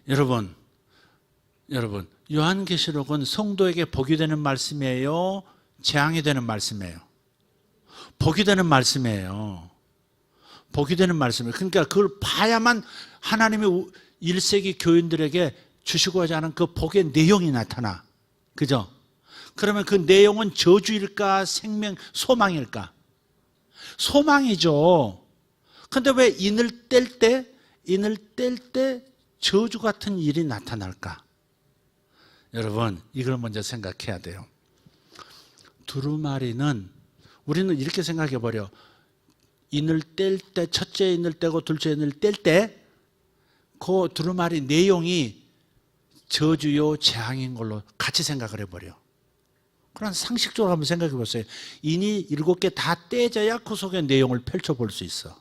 여러분 요한계시록은 성도에게 복이 되는 말씀이에요? 재앙이 되는 말씀이에요? 복이 되는 말씀이에요. 복이 되는 말씀이에요. 그러니까 그걸 봐야만 하나님이 1세기 교인들에게 주시고자 하는 그 복의 내용이 나타나. 그죠? 그러면 그 내용은 저주일까 소망일까? 소망이죠. 근데 왜 인을 뗄 때 저주 같은 일이 나타날까? 여러분, 이걸 먼저 생각해야 돼요. 두루마리는, 우리는 이렇게 생각해 버려. 인을 뗄 때, 첫째 인을 떼고 둘째 인을 뗄 때 그 두루마리 내용이 저주요 재앙인 걸로 같이 생각을 해버려. 그럼 상식적으로 한번 생각해 보세요. 인이 7개 다 떼져야 그 속의 내용을 펼쳐볼 수 있어.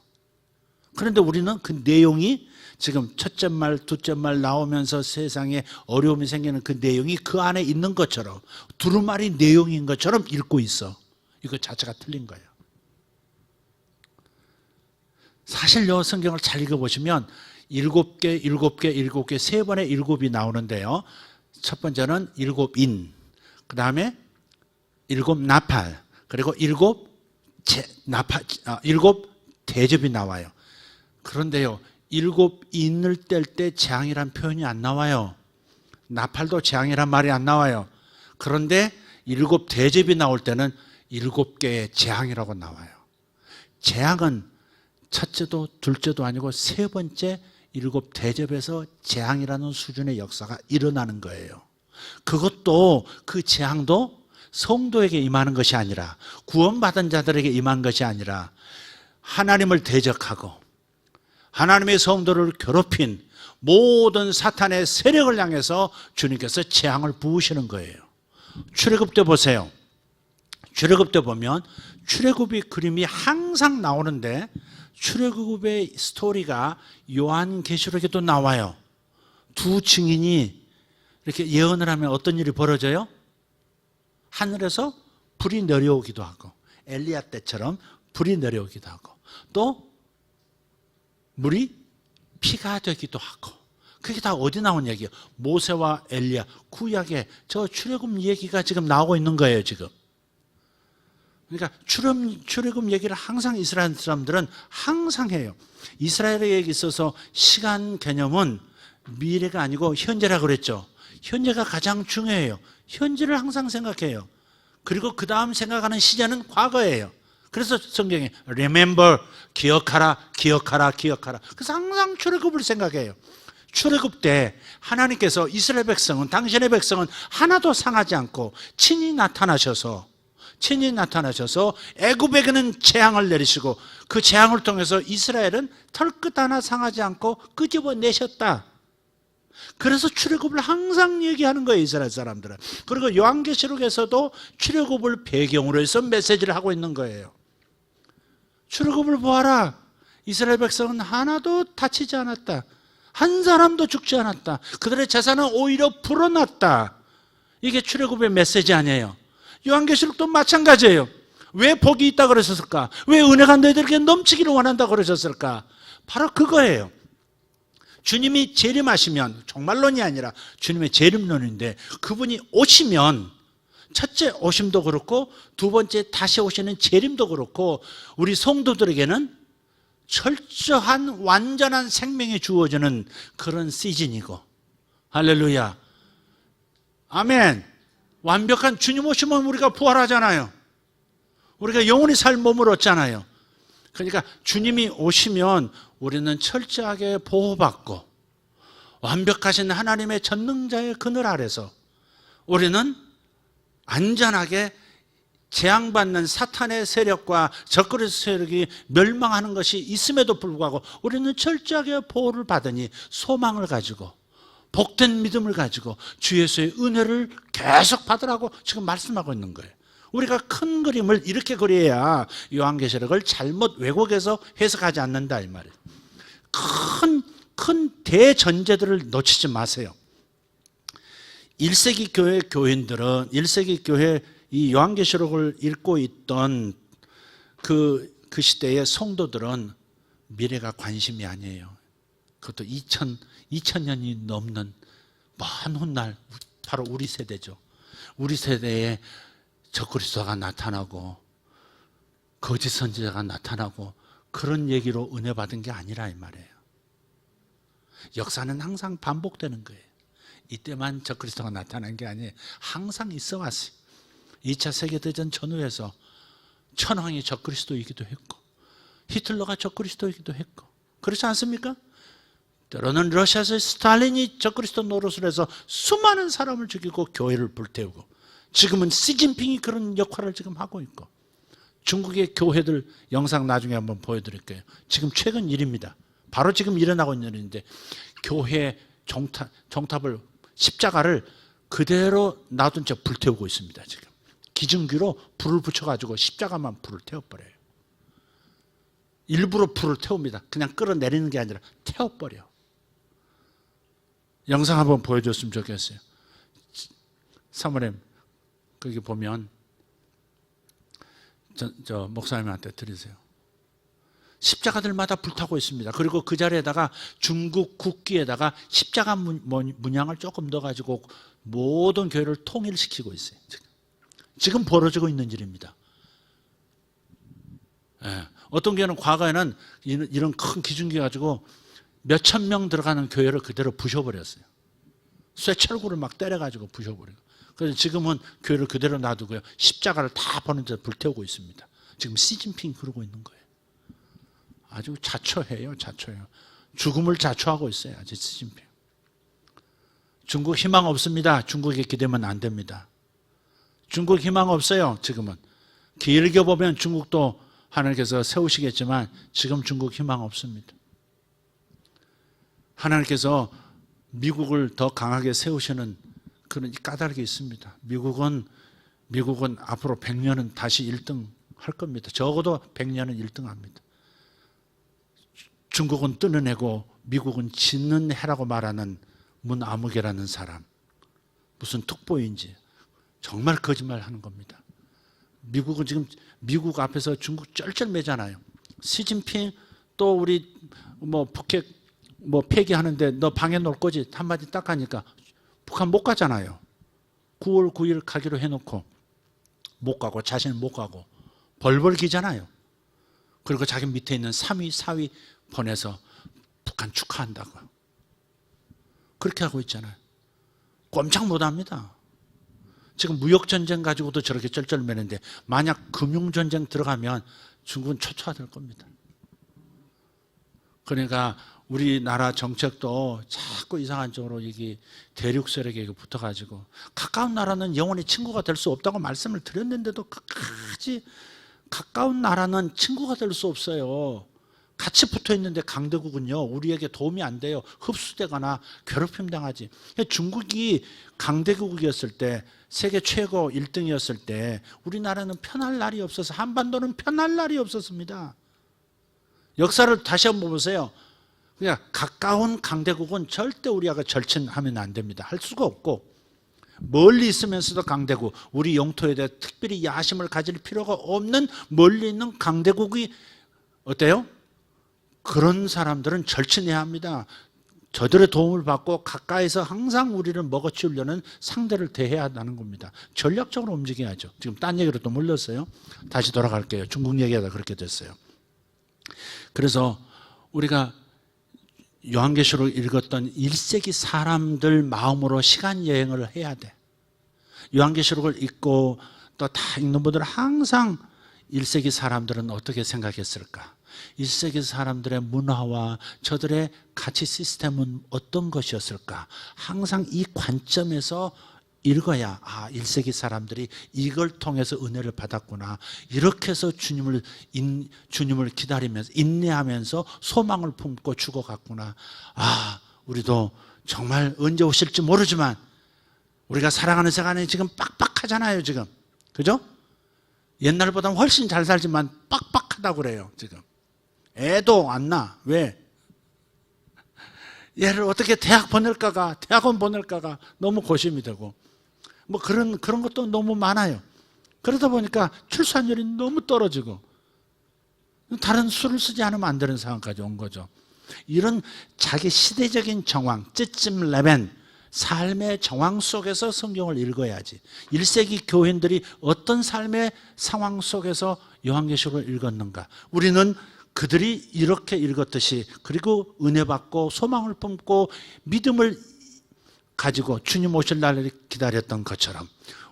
그런데 우리는 그 내용이 지금 첫째 말, 둘째 말 나오면서 세상에 어려움이 생기는 그 내용이 그 안에 있는 것처럼, 두루마리 내용인 것처럼 읽고 있어. 이거 자체가 틀린 거예요. 사실 요 성경을 잘 읽어보시면 7개, 세 번의 7이 나오는데요. 첫 번째는 7인, 그 다음에 7나팔, 그리고 7대접이 나와요. 그런데요, 7인을 뗄 때 재앙이란 표현이 안 나와요. 나팔도 재앙이란 말이 안 나와요. 그런데 7대접이 나올 때는 7개의 재앙이라고 나와요. 재앙은 첫째도 둘째도 아니고 세 번째 7대접에서 재앙이라는 수준의 역사가 일어나는 거예요. 그것도, 그 재앙도 성도에게 임하는 것이 아니라, 구원받은 자들에게 임한 것이 아니라, 하나님을 대적하고 하나님의 성도를 괴롭힌 모든 사탄의 세력을 향해서 주님께서 재앙을 부으시는 거예요. 출애굽 때 보세요. 출애굽 때 보면 출애굽의 그림이 항상 나오는데, 출애굽의 스토리가 요한계시록에도 나와요. 두 증인이 이렇게 예언을 하면 어떤 일이 벌어져요? 하늘에서 불이 내려오기도 하고, 엘리야 때처럼 불이 내려오기도 하고, 또 물이 피가 되기도 하고. 그게 다 어디 나온 얘기예요? 모세와 엘리야, 구약에 저 출애굽 얘기가 지금 나오고 있는 거예요, 지금. 그러니까 출애굽 얘기를 항상 이스라엘 사람들은 항상 해요. 이스라엘에 있어서 시간 개념은 미래가 아니고 현재라고 그랬죠. 현재가 가장 중요해요. 현재를 항상 생각해요. 그리고 그 다음 생각하는 시제는 과거예요. 그래서 성경에 remember, 기억하라. 그래서 항상 출애굽을 생각해요. 출애굽 때 하나님께서 이스라엘 백성은, 당신의 백성은 하나도 상하지 않고 친히 나타나셔서 애굽에게는 재앙을 내리시고, 그 재앙을 통해서 이스라엘은 털끝 하나 상하지 않고 끄집어내셨다. 그래서 출애굽을 항상 얘기하는 거예요, 이스라엘 사람들은. 그리고 요한계시록에서도 출애굽을 배경으로 해서 메시지를 하고 있는 거예요. 출애굽을 보아라. 이스라엘 백성은 하나도 다치지 않았다. 한 사람도 죽지 않았다. 그들의 재산은 오히려 불어났다. 이게 출애굽의 메시지 아니에요. 요한계시록도 마찬가지예요. 왜 복이 있다 그러셨을까? 왜 은혜가 너희들에게 넘치기를 원한다 그러셨을까? 바로 그거예요. 주님이 재림하시면, 종말론이 아니라 주님의 재림론인데, 그분이 오시면, 첫째 오심도 그렇고 두 번째 다시 오시는 재림도 그렇고, 우리 성도들에게는 철저한 완전한 생명이 주어지는 그런 시즌이고. 할렐루야, 아멘. 완벽한 주님 오시면 우리가 부활하잖아요. 우리가 영원히 살 몸을 얻잖아요. 그러니까 주님이 오시면 우리는 철저하게 보호받고 완벽하신 하나님의 전능자의 그늘 아래서 우리는 안전하게 재앙받는 사탄의 세력과 적그리스도 세력이 멸망하는 것이 있음에도 불구하고 우리는 철저하게 보호를 받으니 소망을 가지고 복된 믿음을 가지고 주 예수의 은혜를 계속 받으라고 지금 말씀하고 있는 거예요. 우리가 큰 그림을 이렇게 그려야 요한계시록을 잘못 왜곡해서 해석하지 않는다 이 말이에요. 큰 대전제들을 놓치지 마세요. 1세기 교회 교인들은 1세기 교회 이 요한계시록을 읽고 있던 그 시대의 성도들은 미래가 관심이 아니에요. 그것도 2000년이 넘는 먼 훗날 바로 우리 세대죠. 우리 세대에 적그리스도가 나타나고 거짓 선지자가 나타나고 그런 얘기로 은혜 받은 게 아니라 이 말이에요. 역사는 항상 반복되는 거예요. 이때만 적그리스도가 나타난 게 아니에요. 항상 있어 왔어요. 2차 세계대전 전후에서 천황이 적그리스도이기도 했고 히틀러가 적그리스도이기도 했고 그렇지 않습니까? 때로는 러시아에서 스탈린이 적그리스도 노릇을 해서 수많은 사람을 죽이고 교회를 불태우고 지금은 시진핑이 그런 역할을 지금 하고 있고 중국의 교회들 영상 나중에 한번 보여드릴게요. 지금 최근 일입니다. 바로 지금 일어나고 있는 일인데 교회 종탑을 십자가를 그대로 놔둔 채 불태우고 있습니다. 지금 기증기로 불을 붙여가지고 십자가만 불을 태워버려요. 일부러 불을 태웁니다. 그냥 끌어내리는 게 아니라 태워버려. 영상 한번 보여줬으면 좋겠어요. 사모님 거기 보면 저 목사님한테 드리세요. 십자가들마다 불타고 있습니다. 그리고 그 자리에다가 중국 국기에다가 십자가 문양을 조금 넣어가지고 모든 교회를 통일시키고 있어요. 지금 벌어지고 있는 일입니다. 예. 어떤 교회는 과거에는 이런 큰 기중기 가지고 몇천 명 들어가는 교회를 그대로 부셔버렸어요. 쇠철구를 막 때려가지고 부셔버리고. 그래서 지금은 교회를 그대로 놔두고요. 십자가를 다 버는 데 불태우고 있습니다. 지금 시진핑이 그러고 있는 거예요. 아주 자초해요. 죽음을 자초하고 있어요. 아주 시진핑. 중국 희망 없습니다. 중국에 기대면 안 됩니다. 중국 희망 없어요. 지금은. 길게 보면 중국도 하나님께서 세우시겠지만 지금 중국 희망 없습니다. 하나님께서 미국을 더 강하게 세우시는 그런 까닭이 있습니다. 미국은 앞으로 100년은 다시 1등 할 겁니다. 적어도 100년은 1등 합니다. 중국은 뜯어내고 미국은 짓는 해라고 말하는 문아무개라는 사람. 무슨 특보인지 정말 거짓말 하는 겁니다. 미국은 지금 미국 앞에서 중국 쩔쩔매잖아요. 시진핑 또 우리 북핵 폐기하는데 너 방해 놓을 거지 한마디 딱 하니까 북한 못 가잖아요. 9월 9일 가기로 해놓고 못 가고 자신은 못 가고 벌벌 기잖아요. 그리고 자기 밑에 있는 3위, 4위 보내서 북한 축하한다고 그렇게 하고 있잖아요. 꼼짝 못합니다. 지금 무역전쟁 가지고도 저렇게 쩔쩔매는데 만약 금융전쟁 들어가면 중국은 초토화될 겁니다. 그러니까 우리나라 정책도 자꾸 이상한 쪽으로 이게 대륙 세력에게 붙어가지고 가까운 나라는 영원히 친구가 될 수 없다고 말씀을 드렸는데도 끝까지 가까운 나라는 친구가 될 수 없어요. 같이 붙어 있는데 강대국은요 우리에게 도움이 안 돼요. 흡수되거나 괴롭힘 당하지. 중국이 강대국이었을 때 세계 최고 1등이었을 때 우리나라는 편할 날이 없어서 한반도는 편할 날이 없었습니다. 역사를 다시 한번 보세요. 그냥 가까운 강대국은 절대 우리하고 절친하면 안 됩니다. 할 수가 없고 멀리 있으면서도 강대국 우리 영토에 대해 특별히 야심을 가질 필요가 없는 멀리 있는 강대국이 어때요? 그런 사람들은 절친해야 합니다. 저들의 도움을 받고 가까이서 항상 우리를 먹어치우려는 상대를 대해야 한다는 겁니다. 전략적으로 움직여야죠. 지금 딴 얘기로 또 물렀어요. 다시 돌아갈게요. 중국 얘기하다 그렇게 됐어요. 그래서 우리가 요한계시록을 읽었던 1세기 사람들 마음으로 시간 여행을 해야 돼. 요한계시록을 읽고 또 다 읽는 분들은 항상 1세기 사람들은 어떻게 생각했을까? 1세기 사람들의 문화와 저들의 가치 시스템은 어떤 것이었을까? 항상 이 관점에서 읽어야 1세기 사람들이 이걸 통해서 은혜를 받았구나. 이렇게 해서 주님을 기다리면서 인내하면서 소망을 품고 죽어갔구나. 우리도 정말 언제 오실지 모르지만 우리가 살아가는 세상이 지금 빡빡하잖아요, 지금. 그죠? 옛날보다 훨씬 잘 살지만 빡빡하다고 그래요, 지금. 애도 안 나. 왜? 얘를 어떻게 대학원 보낼까가 너무 고심이 되고, 뭐 그런 것도 너무 많아요. 그러다 보니까 출산율이 너무 떨어지고, 다른 수를 쓰지 않으면 안 되는 상황까지 온 거죠. 이런 자기 시대적인 정황, 찌찜 레벤, 삶의 정황 속에서 성경을 읽어야지. 1세기 교인들이 어떤 삶의 상황 속에서 요한계시록을 읽었는가? 우리는 그들이 이렇게 읽었듯이, 그리고 은혜 받고 소망을 품고 믿음을 가지고 주님 오실 날을 기다렸던 것처럼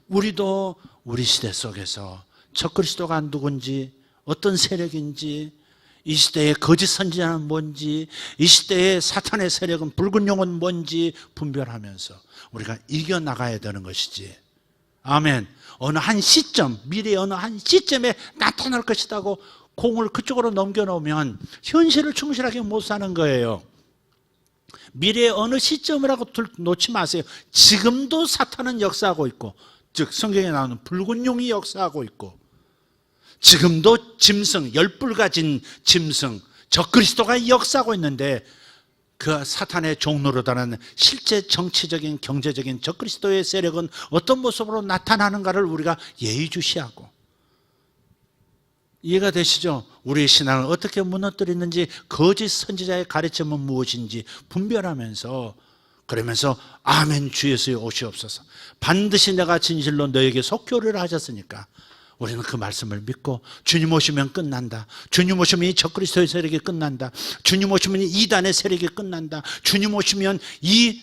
우리도 우리 시대 속에서 적그리스도가 누군지, 어떤 세력인지, 이 시대의 거짓 선지자는 뭔지, 이 시대의 사탄의 세력은, 붉은 용은 뭔지 분별하면서 우리가 이겨나가야 되는 것이지. 아멘. 어느 한 시점, 미래의 어느 한 시점에 나타날 것이라고 공을 그쪽으로 넘겨놓으면 현실을 충실하게 못 사는 거예요. 미래의 어느 시점이라고 놓지 마세요. 지금도 사탄은 역사하고 있고, 즉 성경에 나오는 붉은 용이 역사하고 있고, 지금도 짐승, 열불 가진 짐승, 적그리스도가 역사하고 있는데, 그 사탄의 종노릇하는 실제 정치적인, 경제적인 적그리스도의 세력은 어떤 모습으로 나타나는가를 우리가 예의주시하고, 이해가 되시죠? 우리의 신앙을 어떻게 무너뜨리는지, 거짓 선지자의 가르침은 무엇인지 분별하면서, 그러면서 아멘 주 예수여 오시옵소서, 반드시 내가 진실로 너에게 속교를 하셨으니까 우리는 그 말씀을 믿고, 주님 오시면 끝난다, 주님 오시면 이 적그리스도의 세력이 끝난다, 주님 오시면 이 이단의 세력이 끝난다, 주님 오시면 이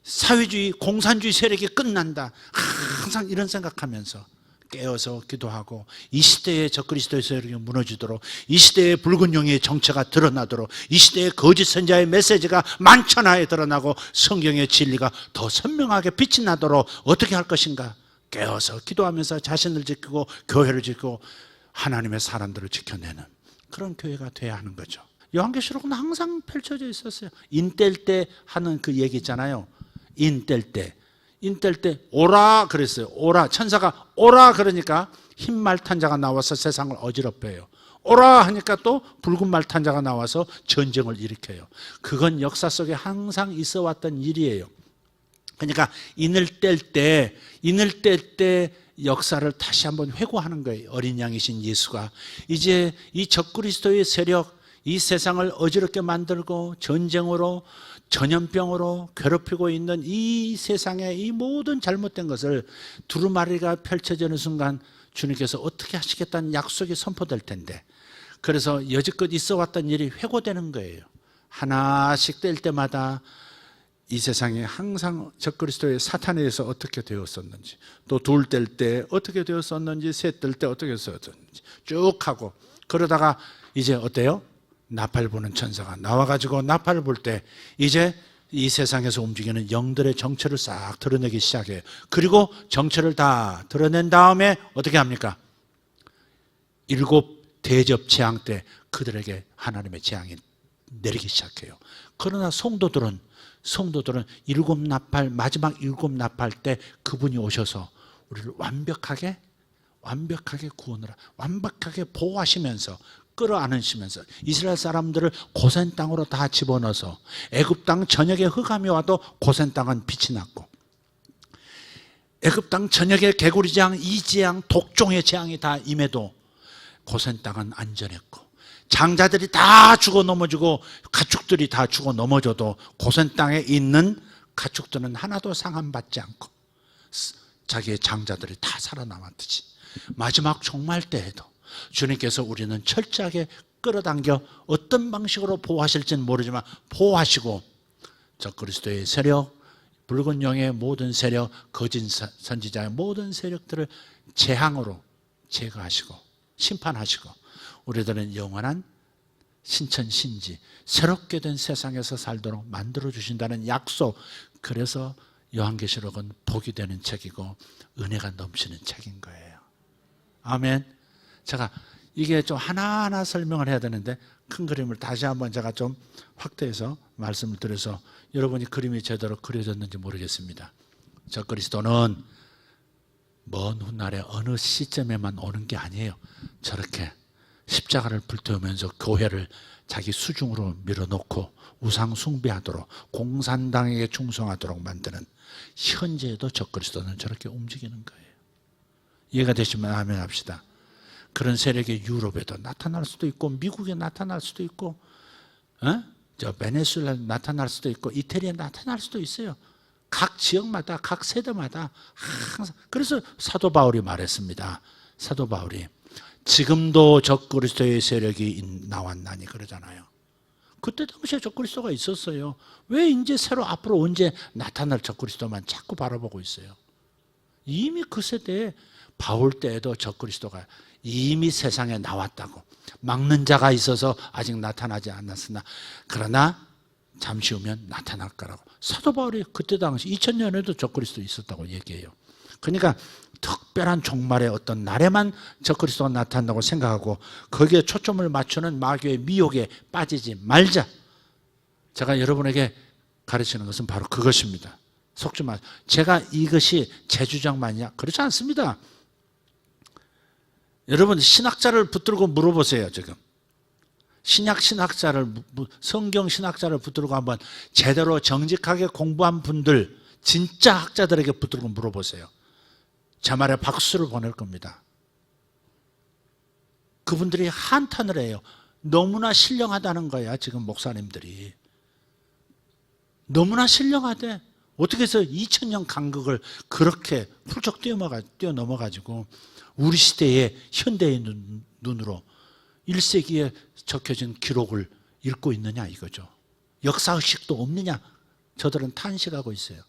사회주의 공산주의 세력이 끝난다, 항상 이런 생각하면서 깨어서 기도하고, 이 시대의 적그리스도의 세력이 무너지도록, 이 시대의 붉은 용의 정체가 드러나도록, 이 시대의 거짓 선자의 메시지가 만천하에 드러나고 성경의 진리가 더 선명하게 빛이 나도록 어떻게 할 것인가? 깨어서 기도하면서 자신을 지키고 교회를 지키고 하나님의 사람들을 지켜내는 그런 교회가 돼야 하는 거죠. 요한계시록은 항상 펼쳐져 있었어요. 인뗄 때 하는 그 얘기 있잖아요. 인뗄 때 오라 그랬어요. 오라, 천사가 오라 그러니까 흰 말탄자가 나와서 세상을 어지럽혀요. 오라 하니까 또 붉은 말탄자가 나와서 전쟁을 일으켜요. 그건 역사 속에 항상 있어 왔던 일이에요. 그러니까 인을 뗄 때 역사를 다시 한번 회고하는 거예요. 어린 양이신 예수가 이제 이 적그리스도의 세력, 이 세상을 어지럽게 만들고 전쟁으로, 전염병으로 괴롭히고 있는 이 세상의 이 모든 잘못된 것을 두루마리가 펼쳐지는 순간 주님께서 어떻게 하시겠다는 약속이 선포될 텐데, 그래서 여지껏 있어 왔던 일이 회고되는 거예요. 하나씩 뗄 때마다 이 세상에 항상 적그리스도의 사탄에 의해서 어떻게 되었었는지, 또 둘 뗄 때 어떻게 되었었는지, 셋 뗄 때 어떻게 되었었는지 쭉 하고, 그러다가 이제 어때요? 나팔 부는 천사가 나와가지고 나팔을 불 때 이제 이 세상에서 움직이는 영들의 정체를 싹 드러내기 시작해요. 그리고 정체를 다 드러낸 다음에 어떻게 합니까? 7 대접 재앙 때 그들에게 하나님의 재앙이 내리기 시작해요. 그러나 성도들은 7 나팔, 마지막 7 나팔 때 그분이 오셔서 우리를 완벽하게 구원을, 완벽하게 보호하시면서, 끌어안으시면서 이스라엘 사람들을 고센 땅으로 다 집어넣어서, 애굽 땅 전역에 흑암이 와도 고센 땅은 빛이 났고, 애굽 땅 전역에 개구리 재앙, 이재앙, 독종의 재앙이 다 임해도 고센 땅은 안전했고, 장자들이 다 죽어 넘어지고 가축들이 다 죽어 넘어져도 고센 땅에 있는 가축들은 하나도 상함받지 않고 자기의 장자들이 다 살아남았듯이 마지막 종말 때에도 주님께서 우리는 철저하게 끌어당겨 어떤 방식으로 보호하실지는 모르지만 보호하시고, 적그리스도의 세력, 붉은 용의 모든 세력, 거짓 선지자의 모든 세력들을 재앙으로 제거하시고 심판하시고 우리들은 영원한 신천신지 새롭게 된 세상에서 살도록 만들어주신다는 약속. 그래서 요한계시록은 복이 되는 책이고 은혜가 넘치는 책인 거예요. 아멘. 제가 이게 좀 하나하나 설명을 해야 되는데 큰 그림을 다시 한번 제가 좀 확대해서 말씀을 드려서 여러분이 그림이 제대로 그려졌는지 모르겠습니다. 저 그리스도는 먼 훗날에 어느 시점에만 오는 게 아니에요. 저렇게 십자가를 불태우면서 교회를 자기 수중으로 밀어놓고 우상 숭배하도록 공산당에게 충성하도록 만드는, 현재에도 저 그리스도는 저렇게 움직이는 거예요. 이해가 되시면 아멘 합시다. 그런 세력이 유럽에도 나타날 수도 있고 미국에 나타날 수도 있고 저 베네수엘라에 나타날 수도 있고 이태리에 나타날 수도 있어요. 각 지역마다 각 세대마다 항상. 그래서 사도 바울이 말했습니다. 사도 바울이 지금도 적그리스도의 세력이 나왔나니 그러잖아요. 그때 당시에 적그리스도가 있었어요. 왜 이제 새로 앞으로 언제 나타날 적그리스도만 자꾸 바라보고 있어요? 이미 그 세대에 바울 때에도 적그리스도가 이미 세상에 나왔다고. 막는 자가 있어서 아직 나타나지 않았으나 그러나 잠시 후면 나타날 거라고. 사도 바울이 그때 당시 2000년에도 적그리스도 있었다고 얘기해요. 그러니까 특별한 종말의 어떤 날에만 적그리스도가 나타난다고 생각하고 거기에 초점을 맞추는 마귀의 미혹에 빠지지 말자. 제가 여러분에게 가르치는 것은 바로 그것입니다. 속지 마세요. 제가 이것이 제 주장만이냐? 그렇지 않습니다. 여러분 신학자를 붙들고 물어보세요. 지금 신학자를, 성경 신학자를 붙들고 한번 제대로 정직하게 공부한 분들, 진짜 학자들에게 붙들고 물어보세요. 제 말에 박수를 보낼 겁니다. 그분들이 한탄을 해요. 너무나 신령하다는 거야. 지금 목사님들이 너무나 신령하대. 어떻게 해서 2000년 간극을 그렇게 훌쩍 뛰어넘어가지고 우리 시대의 현대의 눈으로 1세기에 적혀진 기록을 읽고 있느냐 이거죠. 역사의식도 없느냐. 저들은 탄식하고 있어요.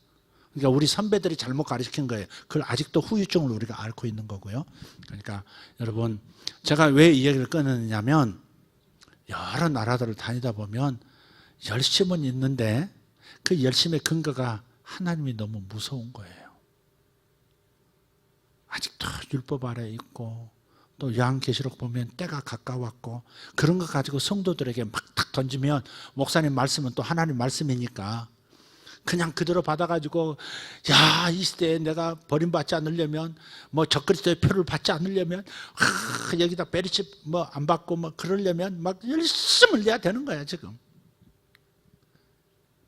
그러니까 우리 선배들이 잘못 가르친 거예요. 그걸 아직도 후유증을 우리가 앓고 있는 거고요. 그러니까 여러분, 제가 왜 이 얘기를 꺼내느냐면 여러 나라들을 다니다 보면 열심은 있는데 그 열심의 근거가 하나님이 너무 무서운 거예요. 아직도 율법 아래 있고 또 요한계시록 보면 때가 가까웠고 그런 거 가지고 성도들에게 막 탁 던지면 목사님 말씀은 또 하나님 말씀이니까 그냥 그대로 받아가지고 야, 이 시대에 내가 버림받지 않으려면 뭐 적그리스도의 표를 받지 않으려면 여기다 베리칩 뭐 안 받고 뭐 그러려면 막 열심을 내야 되는 거야 지금.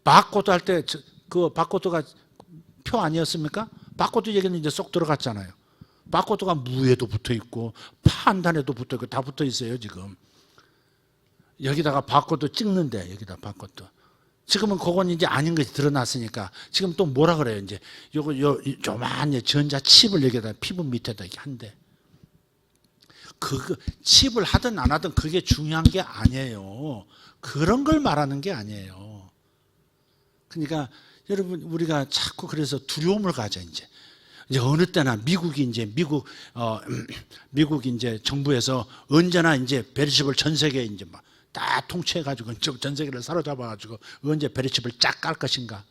바코드 할 때 그 바코드가 표 아니었습니까? 바코드 얘기는 이제 쏙 들어갔잖아요. 바코드가 무에도 붙어 있고 판단에도 붙어 있고 다 붙어 있어요 지금. 여기다가 바코드 찍는데 여기다 바코드. 지금은 그건 이제 아닌 것이 드러났으니까 지금 또 뭐라 그래요 이제 요거 조만한 전자 칩을 여기다 피부 밑에다 이렇게 한대. 그 칩을 하든 안 하든 그게 중요한 게 아니에요. 그런 걸 말하는 게 아니에요. 그러니까 여러분 우리가 자꾸 그래서 두려움을 가져 이제 어느 때나 미국 이제 정부에서 언제나 이제 베리칩을 전 세계에 이제 막 다 통치해가지고 전 세계를 사로잡아가지고 언제 베리칩을 쫙 깔 것인가.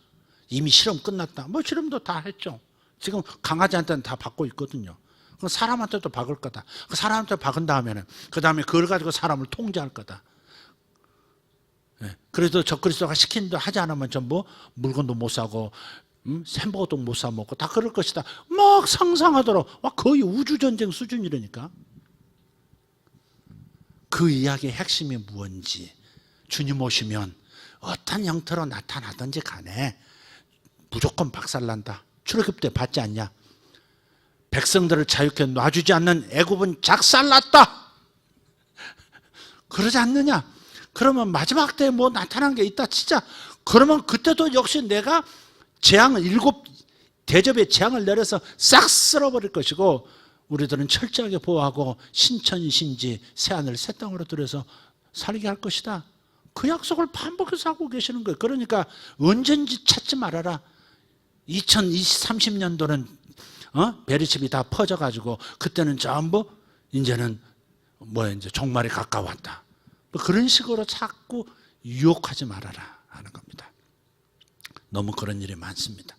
이미 실험 끝났다. 뭐 실험도 다 했죠. 지금 강아지한테는 다 받고 있거든요. 그럼 사람한테도 박을 거다. 그 사람한테 박은 다음에는 그 다음에 그걸 가지고 사람을 통제할 거다. 그래도 적그리스도가 시킨 대로 하지 않으면 전부 물건도 못 사고 햄버거도 못 사 먹고 다 그럴 것이다. 막 상상하도록 거의 우주전쟁 수준이라니까. 그 이야기의 핵심이 무엇인지 주님 오시면 어떤 형태로 나타나든지 간에 무조건 박살난다. 출애굽 때 받지 않냐. 백성들을 자유케 놔주지 않는 애굽은 작살났다. 그러지 않느냐. 그러면 마지막 때에 뭐 나타난 게 있다 치자. 그러면 그때도 역시 내가 재앙을 7대접의 재앙을 내려서 싹 쓸어버릴 것이고 우리들은 철저하게 보호하고 신천신지 새하늘 새 땅으로 들여서 살게 할 것이다. 그 약속을 반복해서 하고 계시는 거예요. 그러니까 언젠지 찾지 말아라. 2030년도는 베리칩이 다 퍼져가지고 그때는 전부 이제는 이제 종말이 가까웠다. 뭐 그런 식으로 자꾸 유혹하지 말아라 하는 겁니다. 너무 그런 일이 많습니다.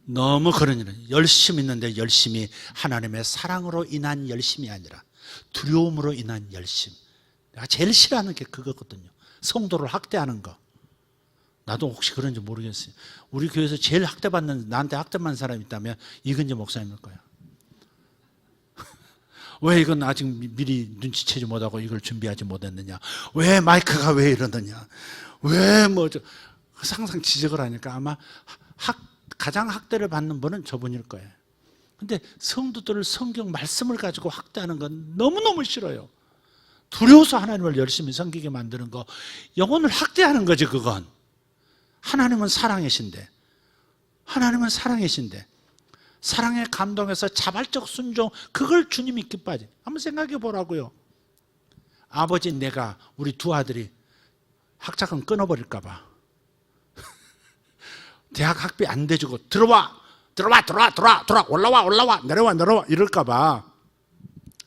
너무 그런 일은 열심히 있는데 열심히 하나님의 사랑으로 인한 열심이 아니라 두려움으로 인한 열심. 내가 제일 싫어하는 게 그거거든요. 성도를 학대하는 거. 나도 혹시 그런지 모르겠어요. 우리 교회에서 제일 나한테 학대받는 사람이 있다면 이근재 목사님일 거예요. 왜 이건 아직 미리 눈치채지 못하고 이걸 준비하지 못했느냐? 왜 마이크가 왜 이러느냐? 왜 항상 지적을 하니까 아마 가장 학대를 받는 분은 저분일 거예요. 근데 성도들을 성경 말씀을 가지고 학대하는 건 너무너무 싫어요. 두려워서 하나님을 열심히 섬기게 만드는 거, 영혼을 학대하는 거지 그건. 하나님은 사랑이신데, 하나님은 사랑이신데 사랑에 감동해서 자발적 순종, 그걸 주님이 기뻐하지. 한번 생각해 보라고요. 아버지, 내가 우리 두 아들이 학자금 끊어버릴까 봐 대학 학비 안 대주고 들어와 올라와 내려와 이럴까 봐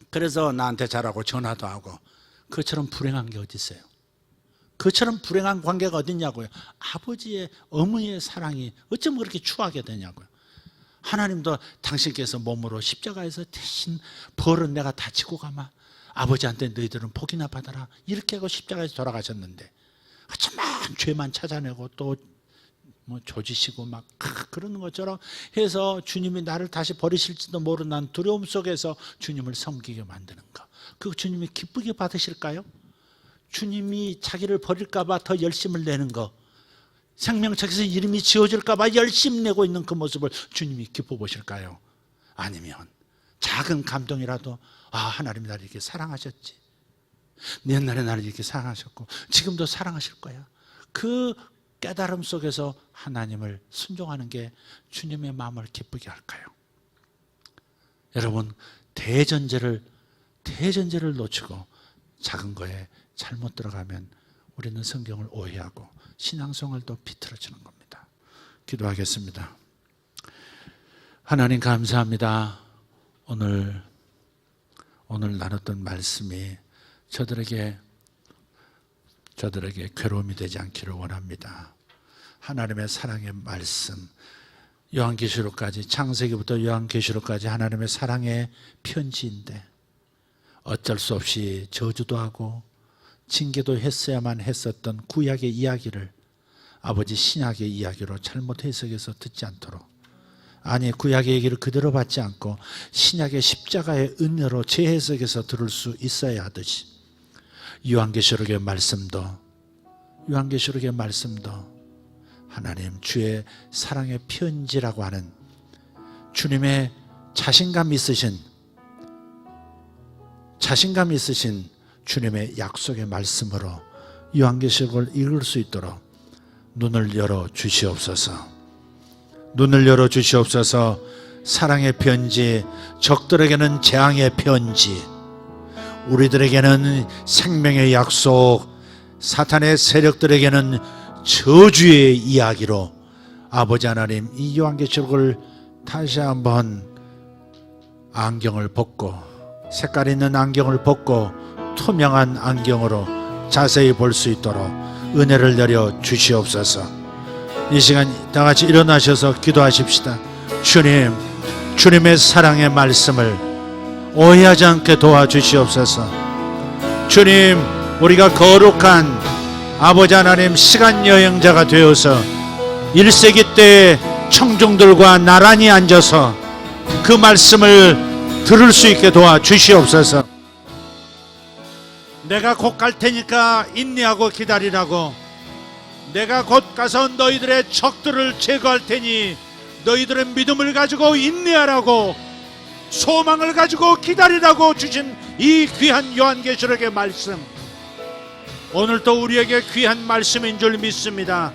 그래서 나한테 잘하고 전화도 하고, 그처럼 불행한 게 어디 있어요? 그처럼 불행한 관계가 어디 있냐고요. 아버지의 어머니의 사랑이 어쩜 그렇게 추하게 되냐고요. 하나님도 당신께서 몸으로 십자가에서 대신 벌은 내가 다 지고 가마, 아버지한테 너희들은 복이나 받아라, 이렇게 하고 십자가에서 돌아가셨는데 하지만 죄만 찾아내고 또 조지시고 막 그러는 것처럼 해서 주님이 나를 다시 버리실지도 모르는 두려움 속에서 주님을 섬기게 만드는 거, 그 주님이 기쁘게 받으실까요? 주님이 자기를 버릴까 봐 더 열심을 내는 거, 생명책에서 이름이 지워질까 봐 열심 내고 있는 그 모습을 주님이 기뻐 보실까요? 아니면 작은 감동이라도, 하나님이 나를 이렇게 사랑하셨지, 옛날에 나를 이렇게 사랑하셨고 지금도 사랑하실 거야, 그 깨달음 속에서 하나님을 순종하는 게 주님의 마음을 기쁘게 할까요? 여러분, 대전제를 놓치고 작은 거에 잘못 들어가면 우리는 성경을 오해하고 신앙생활도 비틀어지는 겁니다. 기도하겠습니다. 하나님 감사합니다. 오늘 나눴던 말씀이 저들에게 괴로움이 되지 않기를 원합니다. 하나님의 사랑의 말씀, 요한계시록까지, 창세기부터 요한계시록까지 하나님의 사랑의 편지인데 어쩔 수 없이 저주도 하고 징계도 했어야만 했었던 구약의 이야기를 아버지 신약의 이야기로 잘못 해석해서 듣지 않도록, 아니 구약의 얘기를 그대로 받지 않고 신약의 십자가의 은혜로 재해석해서 들을 수 있어야 하듯이 요한계시록의 말씀도 하나님 주의 사랑의 편지라고 하는 주님의 자신감 있으신 주님의 약속의 말씀으로 요한계시록을 읽을 수 있도록 눈을 열어 주시옵소서. 사랑의 편지, 적들에게는 재앙의 편지, 우리들에게는 생명의 약속, 사탄의 세력들에게는 저주의 이야기로 아버지 하나님, 이 요한계시록을 다시 한번 안경을 벗고, 색깔 있는 안경을 벗고 투명한 안경으로 자세히 볼 수 있도록 은혜를 내려 주시옵소서. 이 시간 다 같이 일어나셔서 기도하십시다. 주님의 사랑의 말씀을 오해하지 않게 도와주시옵소서. 주님, 우리가 거룩한 아버지 하나님 시간 여행자가 되어서 1세기 때 청중들과 나란히 앉아서 그 말씀을 들을 수 있게 도와주시옵소서. 내가 곧 갈 테니까 인내하고 기다리라고, 내가 곧 가서 너희들의 적들을 제거할 테니 너희들의 믿음을 가지고 인내하라고, 소망을 가지고 기다리라고 주신 이 귀한 요한계시록의 말씀, 오늘도 우리에게 귀한 말씀인 줄 믿습니다.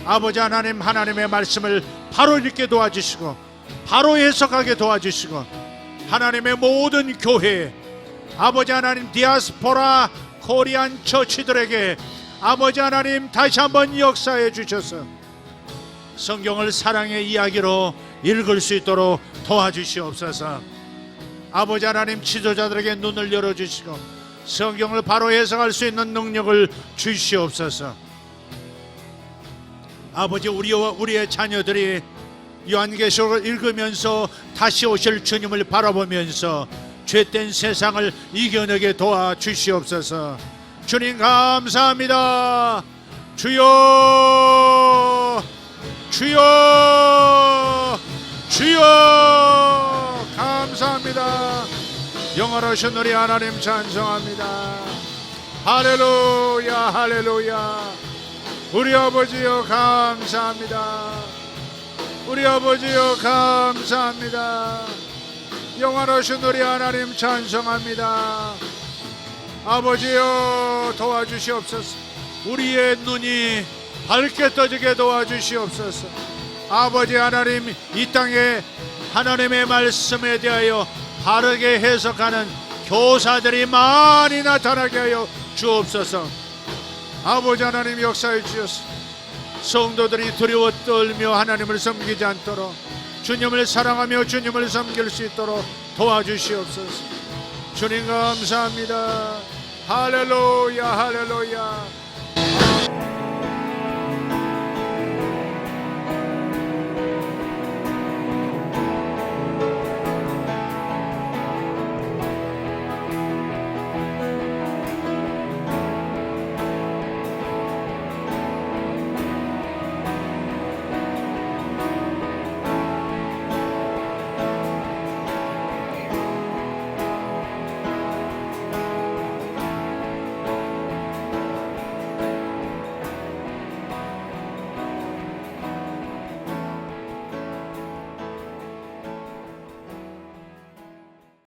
아버지 하나님, 하나님의 말씀을 바로 읽게 도와주시고 바로 해석하게 도와주시고, 하나님의 모든 교회, 아버지 하나님 디아스포라 코리안 처치들에게 아버지 하나님 다시 한번 역사해 주셔서 성경을 사랑의 이야기로 읽을 수 있도록 도와주시옵소서. 아버지 하나님, 지도자들에게 눈을 열어주시고 성경을 바로 해석할 수 있는 능력을 주시옵소서. 아버지, 우리와 우리의 자녀들이 요한계시록을 읽으면서 다시 오실 주님을 바라보면서 죄된 세상을 이겨내게 도와주시옵소서. 주님 감사합니다. 주여, 주여, 주여, 감사합니다. 영원하신 우리 하나님 찬송합니다. 할렐루야, 할렐루야. 우리 아버지여 감사합니다. 우리 아버지여 감사합니다. 영원하신 우리 하나님 찬송합니다. 아버지여 도와주시옵소서. 우리의 눈이 밝게 떠지게 도와주시옵소서. 아버지 하나님, 이 땅에 하나님의 말씀에 대하여 바르게 해석하는 교사들이 많이 나타나게 하여 주옵소서. 아버지 하나님, 역사해 주셔서 성도들이 두려워 떨며 하나님을 섬기지 않도록, 주님을 사랑하며 주님을 섬길 수 있도록 도와주시옵소서. 주님 감사합니다. 할렐루야, 할렐루야.